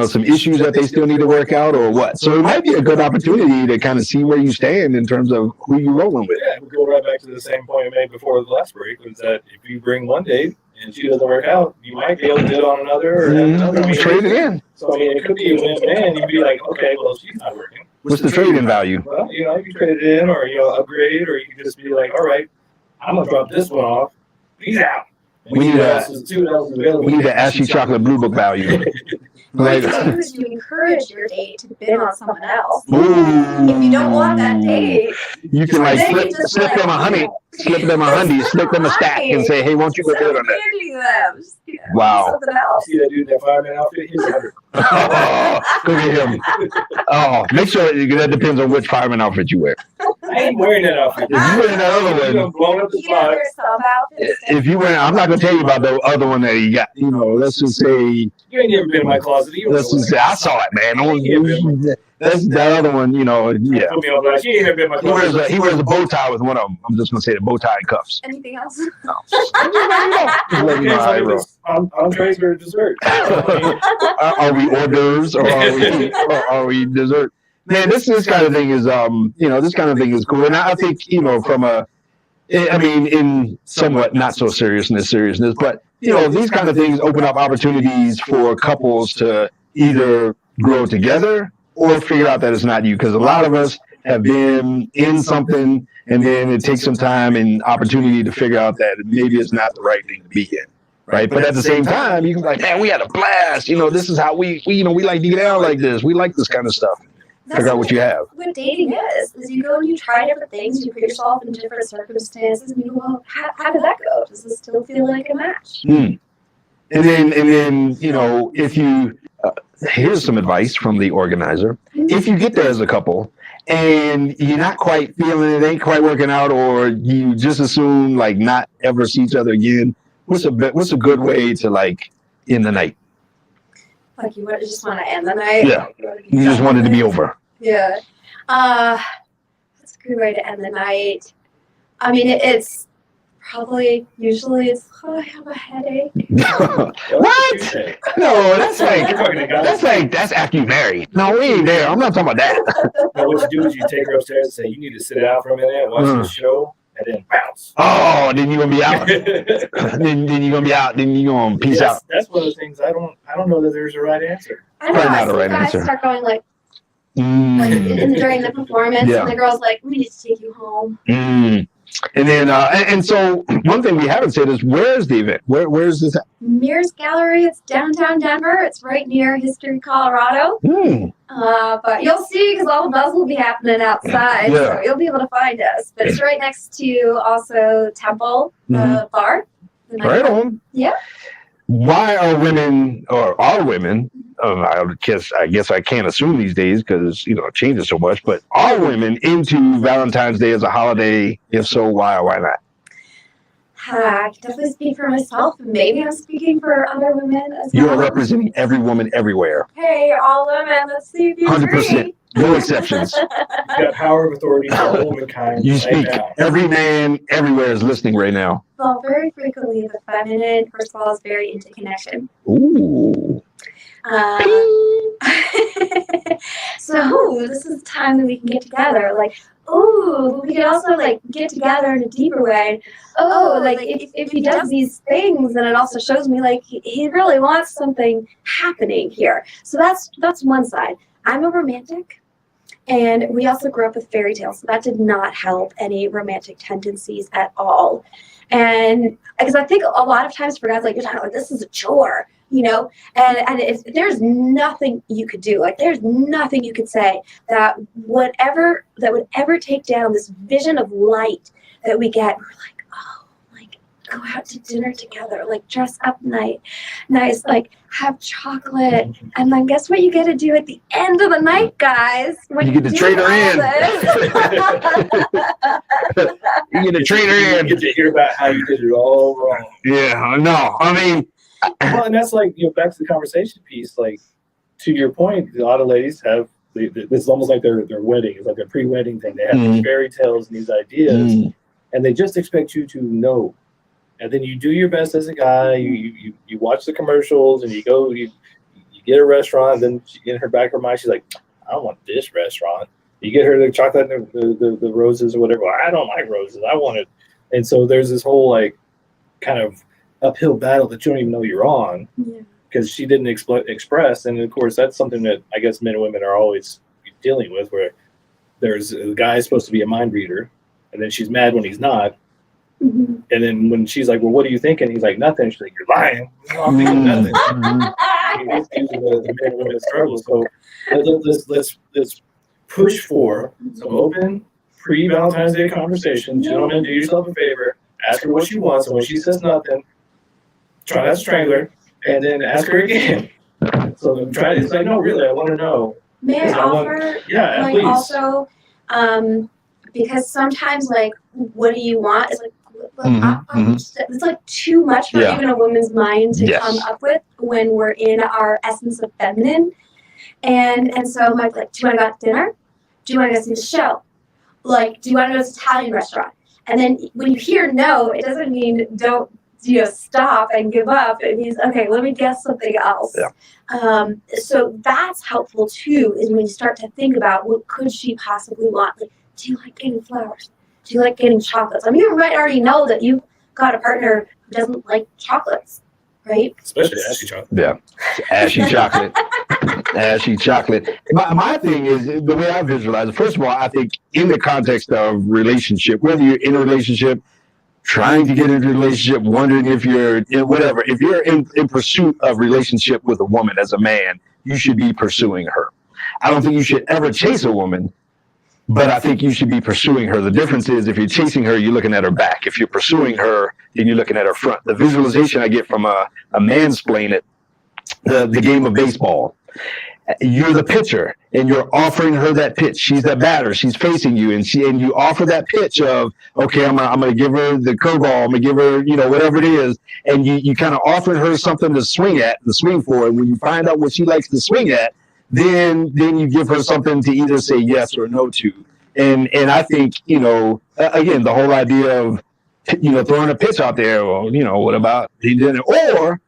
Speaker 5: some issues that they still need to work out, or what? So it might be a good opportunity to kind of see where you stand in terms of who you're rolling with.
Speaker 4: Yeah, we go right back to the same point we made before the last break, was that if you bring one date and she doesn't work out, you might be able to bid on another, or have another.
Speaker 5: Trade it in.
Speaker 4: So it could be a win-win. You'd be like, okay, well, she's not working.
Speaker 5: What's the trade-in value?
Speaker 4: Well, you can trade it in, or upgrade, or you can just be like, all right, I'm gonna drop this one off. He's out.
Speaker 5: We need to Ashley Chocolate Blue Book value.
Speaker 6: You encourage your date to bid on someone else.
Speaker 5: Ooh.
Speaker 6: If you don't want that date,
Speaker 5: you can slip them a honey, slip them a stack, and say, hey, won't you go bid on that? Wow.
Speaker 4: See that dude in that fireman outfit? He's under.
Speaker 5: Go get him. Oh, make sure that depends on which fireman outfit you wear.
Speaker 4: I ain't wearing that outfit.
Speaker 5: If you wearing that other
Speaker 4: You
Speaker 5: one,
Speaker 4: done blown up the
Speaker 6: You can wear
Speaker 4: spot.
Speaker 6: some outfits.
Speaker 5: if you wear, I'm not gonna tell you about the other one that he got. You know, let's just say,
Speaker 4: You ain't never been in my closet. You don't
Speaker 5: let's
Speaker 4: know
Speaker 5: just say, I saw it, man. That's that other one. You know, yeah.
Speaker 4: Put me on blast. You ain't never been in my closet.
Speaker 5: He wears a bow tie with one of them. I'm just gonna say the bow tie and cuffs.
Speaker 6: Anything else?
Speaker 5: Just let me know how it rolls.
Speaker 4: Entrees or dessert.
Speaker 5: Are we hors d'oeuvres or are we dessert? Man, this kind of thing is this kind of thing is cool, and I think from in somewhat not so seriousness, but these kind of things open up opportunities for couples to either grow together or figure out that it's not you, because a lot of us have been in something and then it takes some time and opportunity to figure out that maybe it's not the right thing to be in. Right. But at the same time, you can be like, man, we had a blast. This is how we like to get out like this. We like this kind of stuff. Figure out what you have.
Speaker 6: What dating is you go and you try different things, you put yourself in different circumstances, and you go, well, how did that go? Does this still feel like a match?
Speaker 5: And then if you here's some advice from the organizer. If you get there as a couple and you're not quite feeling it, ain't quite working out, or you just assume like not ever see each other again, what's a good way to like end the night?
Speaker 6: Like you just want to end the night?
Speaker 5: Yeah. You just want it to be over.
Speaker 6: Yeah. That's a good way to end the night. I mean, it's probably, usually it's, I have a headache.
Speaker 5: What? No, that's after you married. No, we ain't there. I'm not talking about that.
Speaker 4: Now, what you do is you take her upstairs and say, you need to sit down for a minute and watch the show, and then bounce.
Speaker 5: Oh, then you're gonna be out. then you're gonna be out. Then you're gonna peace out.
Speaker 4: That's one of the things I don't know that there's a right answer.
Speaker 6: I know.
Speaker 5: Probably not a right
Speaker 6: guys
Speaker 5: answer.
Speaker 6: start going like during the performance,
Speaker 5: Yeah.
Speaker 6: and the girl's like, "We need to take you home."
Speaker 5: And then and so one thing we haven't said is, where's the event? Where's this at?
Speaker 6: Mears Gallery. It's downtown Denver. It's right near History, Colorado. But you'll see, because all the buzz will be happening outside,
Speaker 5: Yeah.
Speaker 6: so you'll be able to find us. But it's right next to also Temple Bar.
Speaker 5: Right on.
Speaker 6: Yeah.
Speaker 5: Why are women, or are women, I guess I can't assume these days because, it changes so much, but are women into Valentine's Day as a holiday? If so, why or why not?
Speaker 6: I can definitely speak for myself. Maybe I'm speaking for other women as
Speaker 5: You
Speaker 6: well.
Speaker 5: are representing every woman everywhere.
Speaker 6: Hey, all women, let's see if you
Speaker 5: 100%.
Speaker 6: agree.
Speaker 5: No exceptions.
Speaker 4: You got power of authority for all womankind.
Speaker 5: You
Speaker 4: right
Speaker 5: speak.
Speaker 4: now.
Speaker 5: Every man everywhere is listening right now.
Speaker 6: Well, very frequently, the feminine, first of all, is very into connection.
Speaker 5: Ooh.
Speaker 6: So this is the time that we can get together. Like, ooh, we can also like get together in a deeper way. Oh, like if he does these things, then it also shows me like he really wants something happening here. So that's one side. I'm a romantic, and we also grew up with fairy tales, so that did not help any romantic tendencies at all. And because I think a lot of times for guys, like, you're talking like, this is a chore, and if there's nothing you could do, like there's nothing you could say that would ever take down this vision of light that we get. We're like, oh, like go out to dinner together, like dress up nice, like have chocolate, and then guess what you get to do at the end of the night, guys? When
Speaker 5: You get to trade her in. You get to trade her in.
Speaker 4: You get to hear about how you did it all wrong.
Speaker 5: Yeah, no. I mean,
Speaker 4: Well, and that's like, back to the conversation piece. Like, to your point, a lot of ladies have it's almost like their wedding. It's like a pre-wedding thing. They have these fairy tales and these ideas, and they just expect you to know. And then you do your best as a guy. You watch the commercials, and you go. You get a restaurant. And then in her back of her mind, she's like, I don't want this restaurant. You get her the chocolate and the roses or whatever. Well, I don't like roses. I want it. And so there's this whole like kind of uphill battle that you don't even know you're on, because she didn't express. And of course, that's something that I guess men and women are always dealing with, where there's a guy supposed to be a mind reader, and then she's mad when he's not. And then when she's like, well, what are you thinking? He's like, nothing. She's like, you're lying. I'm thinking nothing. These are the men and women struggle. So let's push for some open pre-Valentine's Day conversations. Gentlemen, do yourself a favor. Ask her what she wants, and when she says nothing, try not to strangle her, and then ask her again. So it's like, no, really, I want to know.
Speaker 6: May I offer?
Speaker 4: Yeah,
Speaker 6: like
Speaker 4: please.
Speaker 6: Also, because sometimes like, what do you want? It's like,
Speaker 5: Mhm,
Speaker 6: it's like too much for
Speaker 5: Yeah.
Speaker 6: even a woman's mind to
Speaker 5: Yes.
Speaker 6: come up with when we're in our essence of feminine. And so I'm like, do you want to go out to dinner? Do you want to go see the show? Like, do you want to go to this Italian restaurant? And then when you hear no, it doesn't mean don't, stop and give up. It means, okay, let me guess something else.
Speaker 5: Yeah.
Speaker 6: So that's helpful too, is when you start to think about what could she possibly want. Like, do you like getting flowers? Do you like getting chocolates? I mean, you might already know that you've got a partner who doesn't like chocolates, right?
Speaker 4: Especially ashy chocolate.
Speaker 5: Yeah. Ashy chocolate. Ashy chocolate. My thing is, the way I visualize it, first of all, I think in the context of relationship, whether you're in a relationship, trying to get into a relationship, wondering if you're in whatever, if you're in pursuit of relationship with a woman as a man, you should be pursuing her. I don't think you should ever chase a woman, but I think you should be pursuing her. The difference is if you're chasing her, you're looking at her back. If you're pursuing her, then you're looking at her front. The visualization I get from a mansplain it, the game of baseball. You're the pitcher, and you're offering her that pitch. She's the batter. She's facing you, and you offer that pitch of, okay, I'm gonna give her the curveball. I'm gonna give her, whatever it is, and you kind of offering her something to swing for. And when you find out what she likes to swing at, then you give her something to either say yes or no to. And I think, again, the whole idea of, throwing a pitch out there. Well, what about he didn't? Or,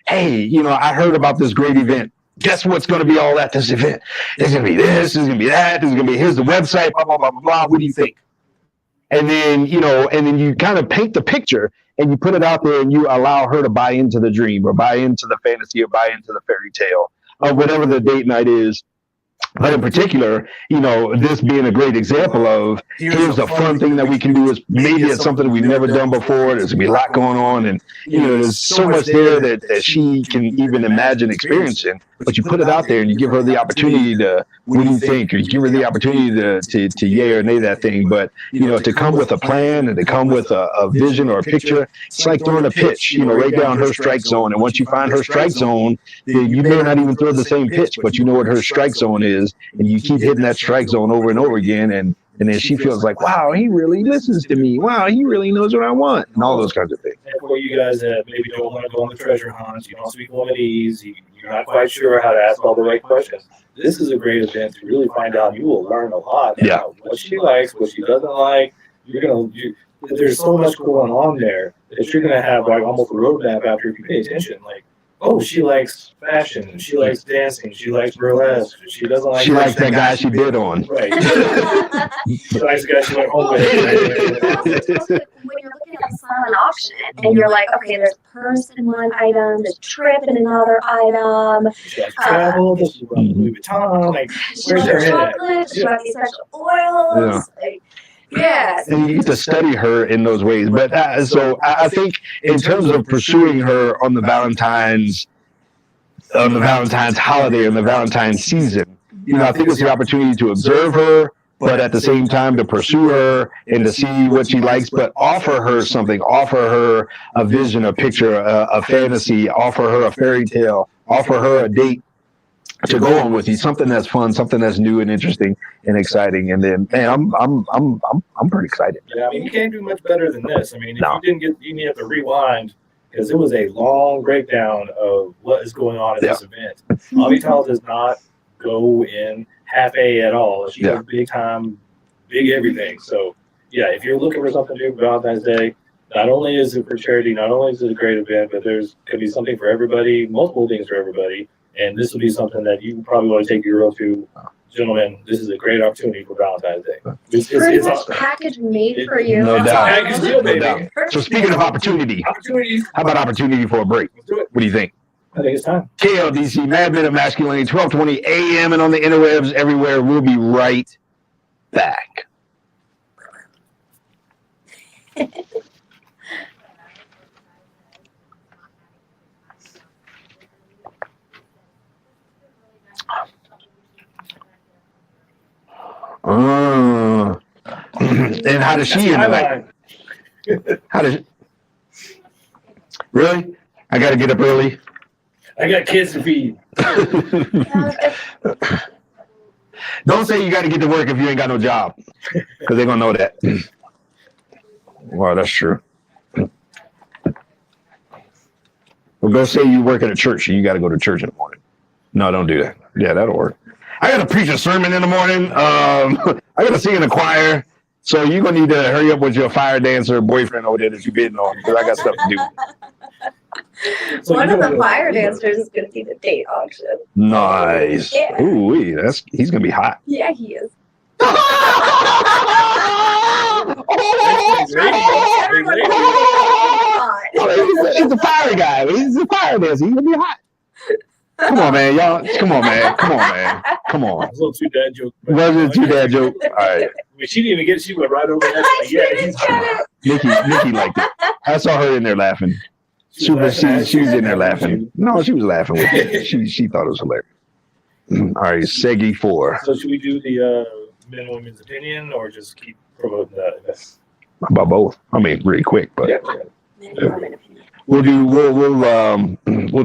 Speaker 5: hey, I heard about this great event. Guess what's going to be all at this event? There's going to be this, there's going to be that, there's going to be, here's the website, blah, blah, blah, blah, blah. What do you think? And then, you kind of paint the picture and you put it out there and you allow her to buy into the dream or buy into the fantasy or buy into the fairy tale or whatever the date night is. But in particular, this being a great example of here's a fun thing that we can do. Is maybe it's something we've never done before. There's gonna be a lot going on, and there's so much there that she can even imagine experiencing. But you put it out there and you give her the opportunity to, what do you think? Or you give her the opportunity to yay or nay that thing. But to come with a plan and to come with a vision or a picture, it's like throwing a pitch. Right down her strike zone. And once you find her strike zone, you may not even throw the same pitch, but you know what her strike zone is. And you keep hitting that strike zone over and over again, and then she feels like, wow, he really listens to me. Wow, he really knows what I want, and all those kinds of things.
Speaker 4: And for you guys that maybe don't want to go on the treasure hunts, you don't speak womanese, you're not quite sure how to ask all the right questions, this is a great event to really find out. You will learn a lot about what she likes, what she doesn't like. There's so much going on there that you're going to have like almost a roadmap after if you pay attention. Like, oh, she likes fashion. She likes dancing. She likes burlesque. She doesn't like.
Speaker 5: She likes that guy she bid on.
Speaker 4: Right. She likes the guy she went home with.
Speaker 6: When you're looking at a silent auction and you're like, okay, there's purse in one item, there's trip in another item.
Speaker 4: She likes travel. This is Louis Vuitton. Like,
Speaker 6: She
Speaker 4: where's
Speaker 6: likes
Speaker 4: her head at?
Speaker 6: chocolate. She likes essential oils. Yes.
Speaker 5: And you get to study her in those ways. But so I think in terms of pursuing her on the Valentine's holiday, on the Valentine's season, I think it's the opportunity to observe her, but at the same time to pursue her and to see what she likes, but offer her something, offer her a vision, a picture, a fantasy, offer her a fairy tale, offer her a date to go on with you, something that's fun, something that's new and interesting and exciting. And then, man, I'm pretty excited.
Speaker 4: Yeah, I mean, you can't do much better than this. I mean, if you didn't get, you have to rewind because it was a long breakdown of what is going on at this event. Avital does not go in half A at all. She goes big time, big everything. So, yeah, if you're looking for something to do for Valentine's Day, not only is it for charity, not only is it a great event, but there's could be something for everybody, multiple things for everybody. And this will be something that you probably want to take your girl to. Gentlemen, this is a great opportunity for Valentine's Day. It's
Speaker 6: pretty much package made for you.
Speaker 5: No doubt.
Speaker 4: Package deal, baby.
Speaker 5: No doubt. So speaking of opportunity, how about opportunity for a break?
Speaker 4: Let's do it.
Speaker 5: What do you think?
Speaker 4: I think it's time.
Speaker 5: KLDC, Mad Men of Masculinity, 1220 AM and on the interwebs everywhere. We'll be right back. And how does she end tonight? How does really? I got to get up early.
Speaker 4: I got kids to feed.
Speaker 5: Don't say you got to get to work if you ain't got no job, because they're gonna know that. Well, that's true. Well, go say you work at a church and you got to go to church in the morning. No, don't do that. Yeah, that'll work. I got to preach a sermon in the morning. I got to sing in the choir. So you're going to need to hurry up with your fire dancer boyfriend over there that you're bidding on, because I got stuff to do.
Speaker 4: So
Speaker 6: One of the fire dancers is going to be the date auction.
Speaker 5: Nice.
Speaker 6: Yeah.
Speaker 5: Ooh, he's going to be hot.
Speaker 6: Yeah, he is.
Speaker 5: He's a fire guy. He's a fire dancer. He's going to be hot. Come on, man. Y'all. Come on, man. Come on, man. Come on.
Speaker 4: It was a little too dad joke.
Speaker 5: Wasn't too bad joke. All right.
Speaker 4: I mean, she didn't even get it. She went right over that. Like, yeah, he's
Speaker 5: Nikki liked it. I saw her in there laughing. She was in there laughing. No, she was laughing with it. She thought it was hilarious. All right, Segi 4.
Speaker 4: So should we do the men and women's opinion, or just keep promoting that?
Speaker 5: About both. I mean, really quick, but
Speaker 4: Yeah.
Speaker 5: we'll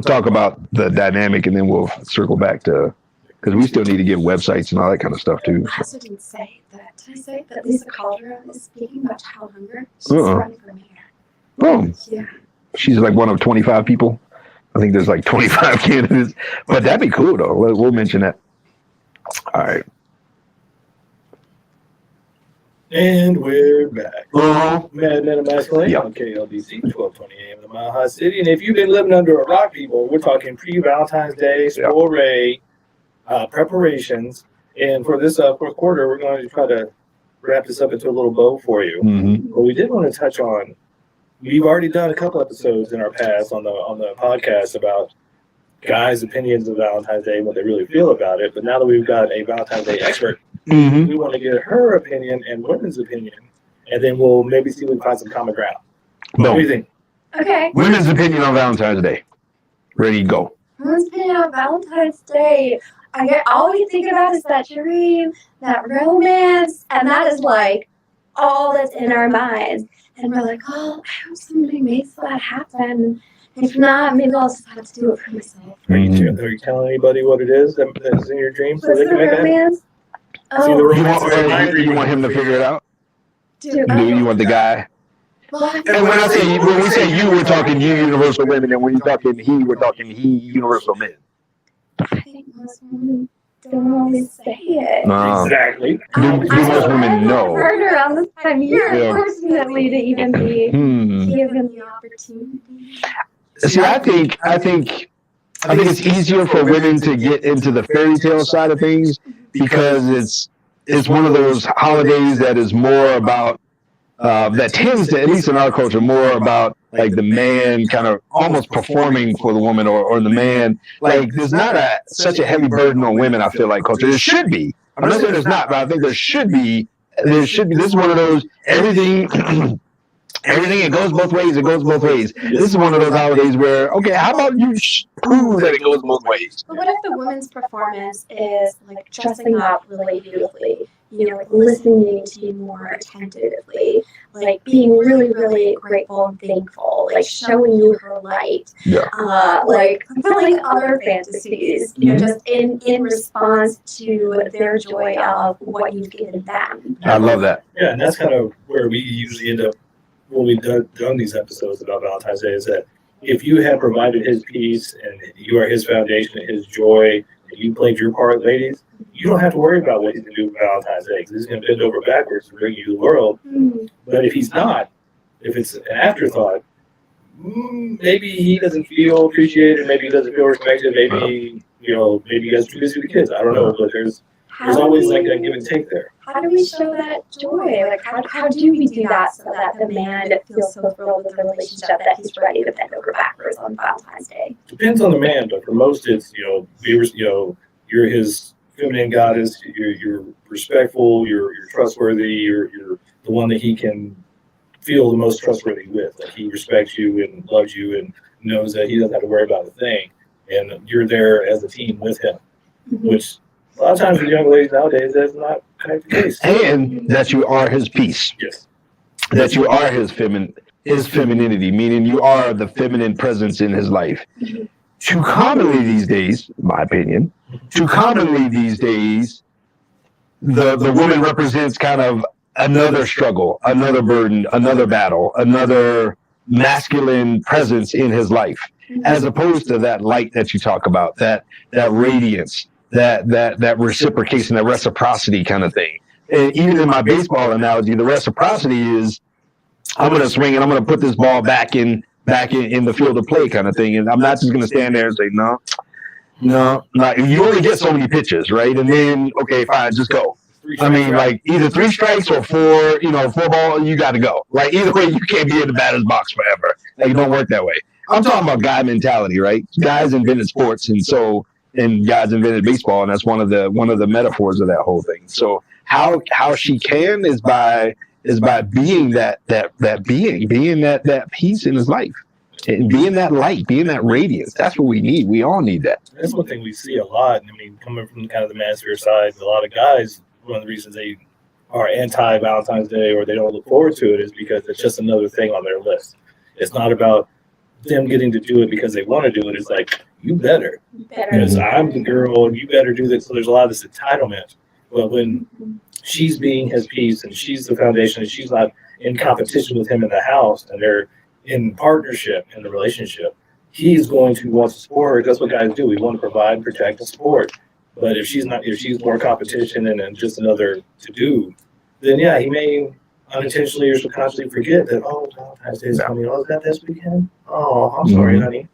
Speaker 5: talk about the dynamic, and then we'll circle back to, because we still need to get websites and all that kind of stuff too.
Speaker 6: I also didn't say that. Did I say that Lisa Calderon is speaking about child hunger? She's
Speaker 5: Uh-uh.
Speaker 6: running for mayor.
Speaker 5: Boom.
Speaker 6: Yeah.
Speaker 5: She's like one of 25 people. I think there's like 25 candidates, but that'd be cool though. We'll mention that. All right.
Speaker 4: And we're back. Men of Masculinity
Speaker 5: Yep.
Speaker 4: on KLDC, 1220 AM in the Mile High City. And if you've been living under a rock, people, we're talking pre-Valentine's Day, Soiree, preparations. And for this fourth quarter, we're going to try to wrap this up into a little bow for you.
Speaker 5: Mm-hmm.
Speaker 4: But we did want to touch on, we've already done a couple episodes in our past on the podcast about guys' opinions of Valentine's Day, what they really feel about it. But now that we've got a Valentine's Day expert,
Speaker 5: Mm-hmm.
Speaker 4: we want to get her opinion and women's opinion, and then we'll maybe see if we can find some common ground. What do you think?
Speaker 6: Okay.
Speaker 5: Women's opinion on Valentine's Day. Ready, go.
Speaker 6: Women's opinion on Valentine's Day. All we think about is that dream, that romance, and that is like all that's in our minds. And we're like, oh, I hope somebody makes that happen. If not, maybe I'll just have to do it for myself.
Speaker 4: Are you telling anybody what it is that's in your dream so
Speaker 6: What's
Speaker 4: they
Speaker 6: the
Speaker 4: can make that?
Speaker 6: romance?
Speaker 4: See the
Speaker 6: Oh,
Speaker 4: romance.
Speaker 5: You want him to figure it out?
Speaker 6: do
Speaker 5: You want the guy?
Speaker 6: What?
Speaker 5: And when we say you, we're talking you, universal women, and when you're talking he, we're talking he, universal men.
Speaker 6: I think most women don't always say it.
Speaker 4: Exactly.
Speaker 5: Do most women know?
Speaker 6: I've heard around this time of year,
Speaker 5: Yeah.
Speaker 6: personally, to even be
Speaker 5: Hmm.
Speaker 6: given the opportunity.
Speaker 5: See, I think it's easier for women to get into the fairy tale side of things because it's one of those holidays that is more about that tends to, at least in our culture, more about like the man kind of almost performing for the woman, or the man. Like there's not such a heavy burden on women. I feel like culture. There should be. I'm not saying there's not, but I think there should be. This is one of those everything. Everything, it goes both ways. It goes both ways. This is one of those holidays where, okay, how about you prove that it goes both ways?
Speaker 6: But what if the woman's performance is like dressing up really beautifully, like listening to you more attentively, like being really, really grateful and thankful, like showing you her light,
Speaker 5: Yeah.
Speaker 6: like fulfilling other fantasies, just in response to their joy of what you've given them.
Speaker 5: I love that.
Speaker 4: Yeah, and that's kind of where we usually end up when we've done these episodes about Valentine's Day, is that if you have provided his peace and you are his foundation and his joy, and you played your part, ladies, you don't have to worry about what he's going to do for Valentine's Day, because he's going to bend over backwards to bring you to the world. But if he's not, if it's an afterthought, maybe he doesn't feel appreciated, maybe he doesn't feel respected, maybe maybe you guys are too busy with kids. I don't know, but there's always like a give and take there.
Speaker 6: How do we show that joy? Like, how do we do that so that the man feels so thrilled with the relationship that he's ready to bend over backwards on Valentine's Day?
Speaker 4: Depends on the man, but for most it's you're his feminine goddess, you're respectful, you're trustworthy, you're the one that he can feel the most trustworthy with. Like he respects you and loves you and knows that he doesn't have to worry about a thing, and you're there as a team with him, which a lot of times with young ladies nowadays, that's not kind of the case.
Speaker 5: And that you are his peace.
Speaker 4: Yes.
Speaker 5: That you are his femininity, meaning you are the feminine presence in his life. Too commonly these days, my opinion, the woman represents kind of another struggle, another burden, another battle, another masculine presence in his life, as opposed to that light that you talk about, that radiance, that reciprocation, that reciprocity kind of thing. And even in my baseball analogy, the reciprocity is I'm going to swing and I'm going to put this ball back in the field of play kind of thing. And I'm not just going to stand there and say, no, you only get so many pitches, right? And then, okay, fine, just go. I mean, like either 3 strikes or 4 ball, you got to go. Like either way, you can't be in the batter's box forever. Like it don't work that way. I'm talking about guy mentality, right? Guys invented sports, and guys invented baseball, and that's one of the metaphors of that whole thing. So how she can is by being that peace in his life, and being that light, being that radiance. That's what we need. We all need that.
Speaker 4: That's one thing we see a lot. I mean, coming from kind of the manosphere side, a lot of guys, one of the reasons they are anti-Valentine's Day or they don't look forward to it is because it's just another thing on their list. It's not about them getting to do it because they want to do it. It's like, you better. Because I'm the girl and you better do this. So there's a lot of this entitlement. But when she's being his piece and she's the foundation and she's not in competition with him in the house and they're in partnership in the relationship, he's going to want to support her. That's what guys do. We want to provide, protect, and support. But if she's more competition and just another to do, then yeah, he may unintentionally or subconsciously forget that, Valentine's Day is coming. Is that this weekend? Oh, I'm sorry, honey.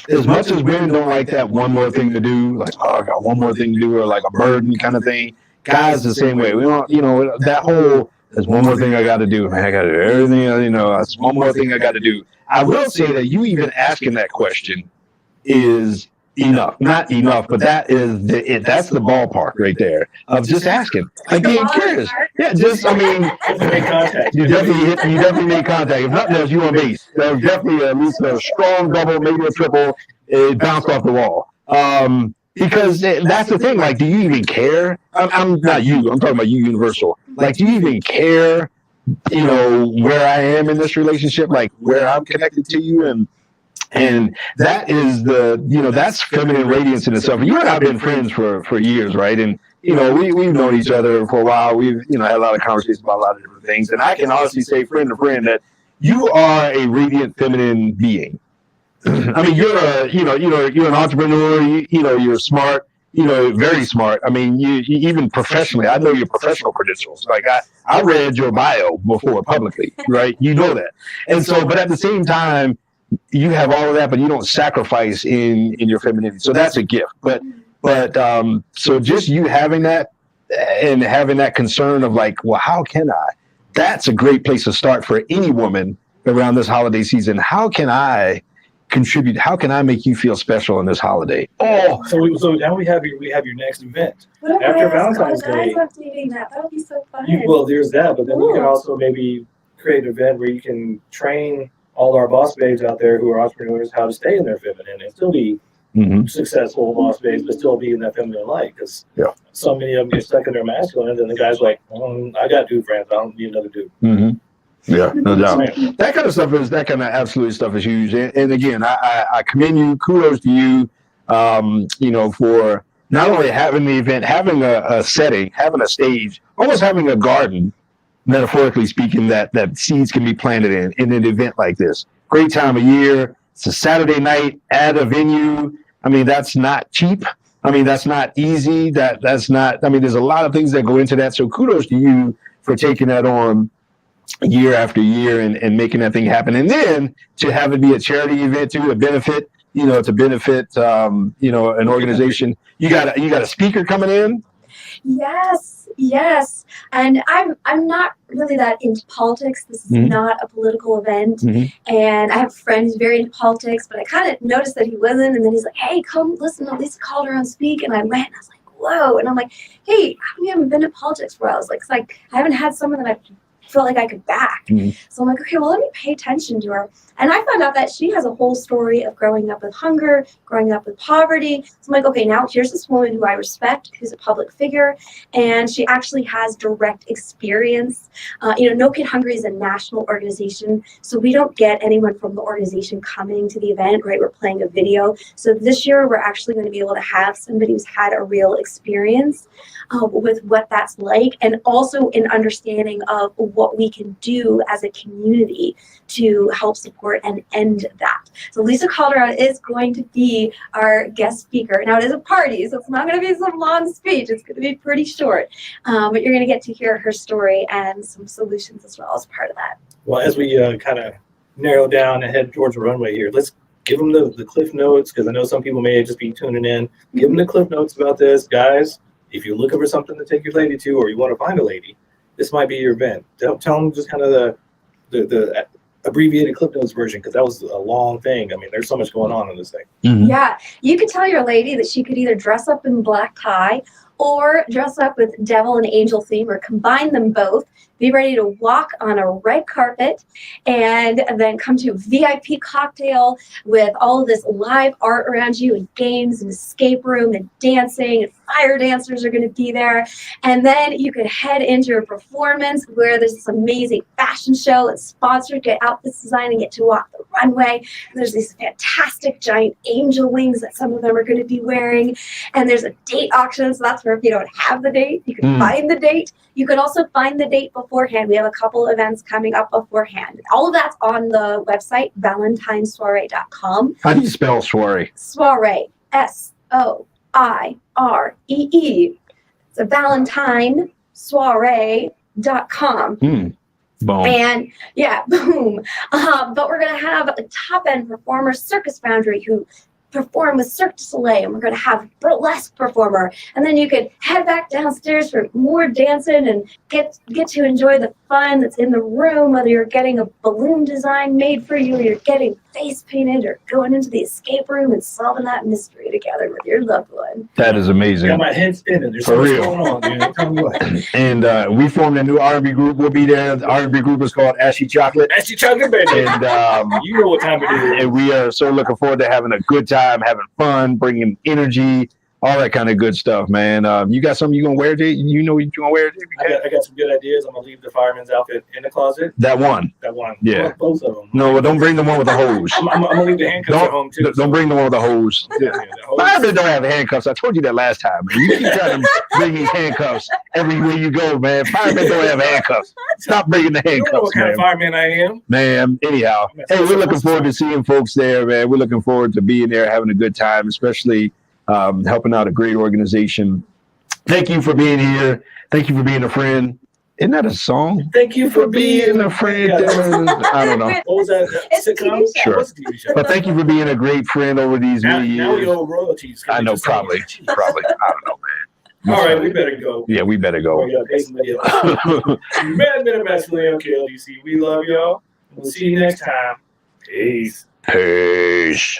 Speaker 5: As much as women don't like that one more thing to do, like, I got one more thing to do, or like a burden kind of thing, guys the same way. We don't, that whole, there's one more thing I got to do. Man, I got to do everything, that's one more thing I got to do. I will say that you even asking that question is enough. Not enough, but that's the ballpark right there of just asking. Like being curious. Yeah,
Speaker 4: Make contact.
Speaker 5: You definitely made contact. If nothing else, you on base. There's definitely at least a strong double, maybe a triple. It bounced off the wall. Because that's the thing. Like, do you even care? I'm not you. I'm talking about you, universal. Like, do you even care? Where I am in this relationship, like where I'm connected to you, and that is that's feminine radiance in itself. You and I have been friends for years, right? And we've known each other for a while. We've had a lot of conversations about a lot of different things. And I can honestly say, friend to friend, that you are a radiant feminine being. I mean, you're an entrepreneur. You're smart. Very smart. I mean, you even professionally, I know your professional credentials. Like I read your bio before publicly, right? You know that. And so, but at the same time, you have all of that, but you don't sacrifice in your femininity. So that's a gift. But so just you having that and having that concern of like, well, how can I? That's a great place to start for any woman around this holiday season. How can I contribute? How can I make you feel special in this holiday?
Speaker 4: So now we have your next event after Valentine's Day.
Speaker 6: That would be so fun.
Speaker 4: Well, there's that, but then we can also maybe create an event where you can train all our boss babes out there who are entrepreneurs how to stay in their feminine and still be successful boss babes, but still be in that feminine light. Because so many of them get stuck in their masculine, and then the guy's like, I got 2 friends, I don't need another dude.
Speaker 5: Yeah, no doubt. That kind of absolute stuff is huge. And again, I commend you. Kudos to you, for not only having the event, having a setting, having a stage, almost having a garden, metaphorically speaking, that seeds can be planted in an event like this. Great time of year. It's a Saturday night at a venue. I mean, that's not cheap. I mean, that's not easy. That's not. I mean, there's a lot of things that go into that. So kudos to you for taking that on year after year and making that thing happen. And then to have it be a charity event too, a benefit, to benefit, an organization. You got a speaker coming in.
Speaker 6: Yes. And I'm not really that into politics. This is not a political event. And I have a friend who's very into politics, but I kind of noticed that he wasn't. And then he's like, hey, come listen to Lisa Calderon speak. And I went and I was like, whoa. And I'm like, hey, how come you haven't been to politics for a while? I was like, I haven't had someone that I've felt like I could back. So I'm like, okay, well, let me pay attention to her. And I found out that she has a whole story of growing up with hunger, growing up with poverty. So I'm like, okay, now here's this woman who I respect, who's a public figure, and she actually has direct experience. No Kid Hungry is a national organization, so we don't get anyone from the organization coming to the event, right? We're playing a video. So this year, we're actually going to be able to have somebody who's had a real experience with what that's like, and also an understanding of what we can do as a community to help support and end that. So Lisa Calderon is going to be our guest speaker. Now, it is a party, so it's not going to be some long speech. It's going to be pretty short, but you're going to get to hear her story and some solutions as well as part of that.
Speaker 4: Well, as we kind of narrow down and head towards the runway here, let's give them the cliff notes, because I know some people may just be tuning in. Give them the cliff notes about this, guys. If you're looking for something to take your lady to, or you want to find a lady, this might be your event. Tell them just kind of the abbreviated clip notes version, because that was a long thing. I mean, there's so much going on in this thing.
Speaker 6: Yeah, you could tell your lady that she could either dress up in black tie or dress up with devil and angel theme, or combine them both. Be ready to walk on a red carpet and then come to a VIP cocktail with all of this live art around you, and games and escape room and dancing, and fire dancers are going to be there. And then you could head into a performance where there's this amazing fashion show that's sponsored, get outfits designed and get to walk the runway. And there's these fantastic giant angel wings that some of them are going to be wearing. And there's a date auction, so that's where if you don't have the date, you can find the date. You can also find the date beforehand. We have a couple events coming up beforehand. All of that's on the website, valentinesoiree.com.
Speaker 5: How do you spell soiree?
Speaker 6: Soiree, Soiree. It's a valentinesoiree.com.
Speaker 5: Boom.
Speaker 6: And yeah, boom. But we're going to have a top end performer, Circus Foundry, who perform with Cirque du Soleil, and we're going to have burlesque performer, and then you could head back downstairs for more dancing and get to enjoy the fun that's in the room, whether you're getting a balloon design made for you, or you're getting face painted, or going into the escape room and solving that mystery together with your loved one.
Speaker 5: That is amazing.
Speaker 4: Got my head spinning. There's
Speaker 5: For
Speaker 4: so much
Speaker 5: real.
Speaker 4: going on, dude. Tell me what.
Speaker 5: And we formed a new R&B group. We'll be there. The R&B group is called Ashy Chocolate.
Speaker 4: Ashy Chocolate, baby.
Speaker 5: And
Speaker 4: You know what time it is.
Speaker 5: and we are so looking forward to having a good time, having fun, bringing energy, all that kind of good stuff, man. You got something you gonna wear, Jay? You know what you're gonna wear, Jay?
Speaker 4: I got some good ideas. I'm gonna leave the fireman's outfit in the closet.
Speaker 5: That one. Yeah.
Speaker 4: Well, both of them.
Speaker 5: No, don't bring the one with the hose.
Speaker 4: I'm gonna leave the handcuffs at home too.
Speaker 5: Don't bring the one with the hose.
Speaker 4: Yeah, the hose.
Speaker 5: Firemen don't have handcuffs. I told you that last time. Man. You keep trying to bring these handcuffs everywhere you go, man. Firemen don't have handcuffs. Stop bringing the
Speaker 4: You don't know
Speaker 5: handcuffs,
Speaker 4: what kind
Speaker 5: man.
Speaker 4: of fireman I am.
Speaker 5: Man, anyhow. Hey, we're looking forward to seeing folks there, man. We're looking forward to being there, having a good time, especially helping out a great organization. Thank you for being here. Thank you for being a friend. Isn't that a song?
Speaker 4: Thank you for being
Speaker 5: a friend.
Speaker 4: Yeah.
Speaker 5: I don't know.
Speaker 4: What was that?
Speaker 6: It's a
Speaker 4: Sitcom?
Speaker 6: TV show.
Speaker 5: Sure.
Speaker 4: What's a TV show?
Speaker 5: But thank you for being a great friend over these
Speaker 4: Now,
Speaker 5: many
Speaker 4: now we
Speaker 5: years.
Speaker 4: owe royalties.
Speaker 5: I know, probably. I don't know, man.
Speaker 4: All right, we better go.
Speaker 5: Yeah, we better
Speaker 4: Oh,
Speaker 5: go.
Speaker 4: yeah, pay somebody else. Men of Masculinity on KLDC. We love y'all. We'll see you next time. Peace.
Speaker 5: Peace.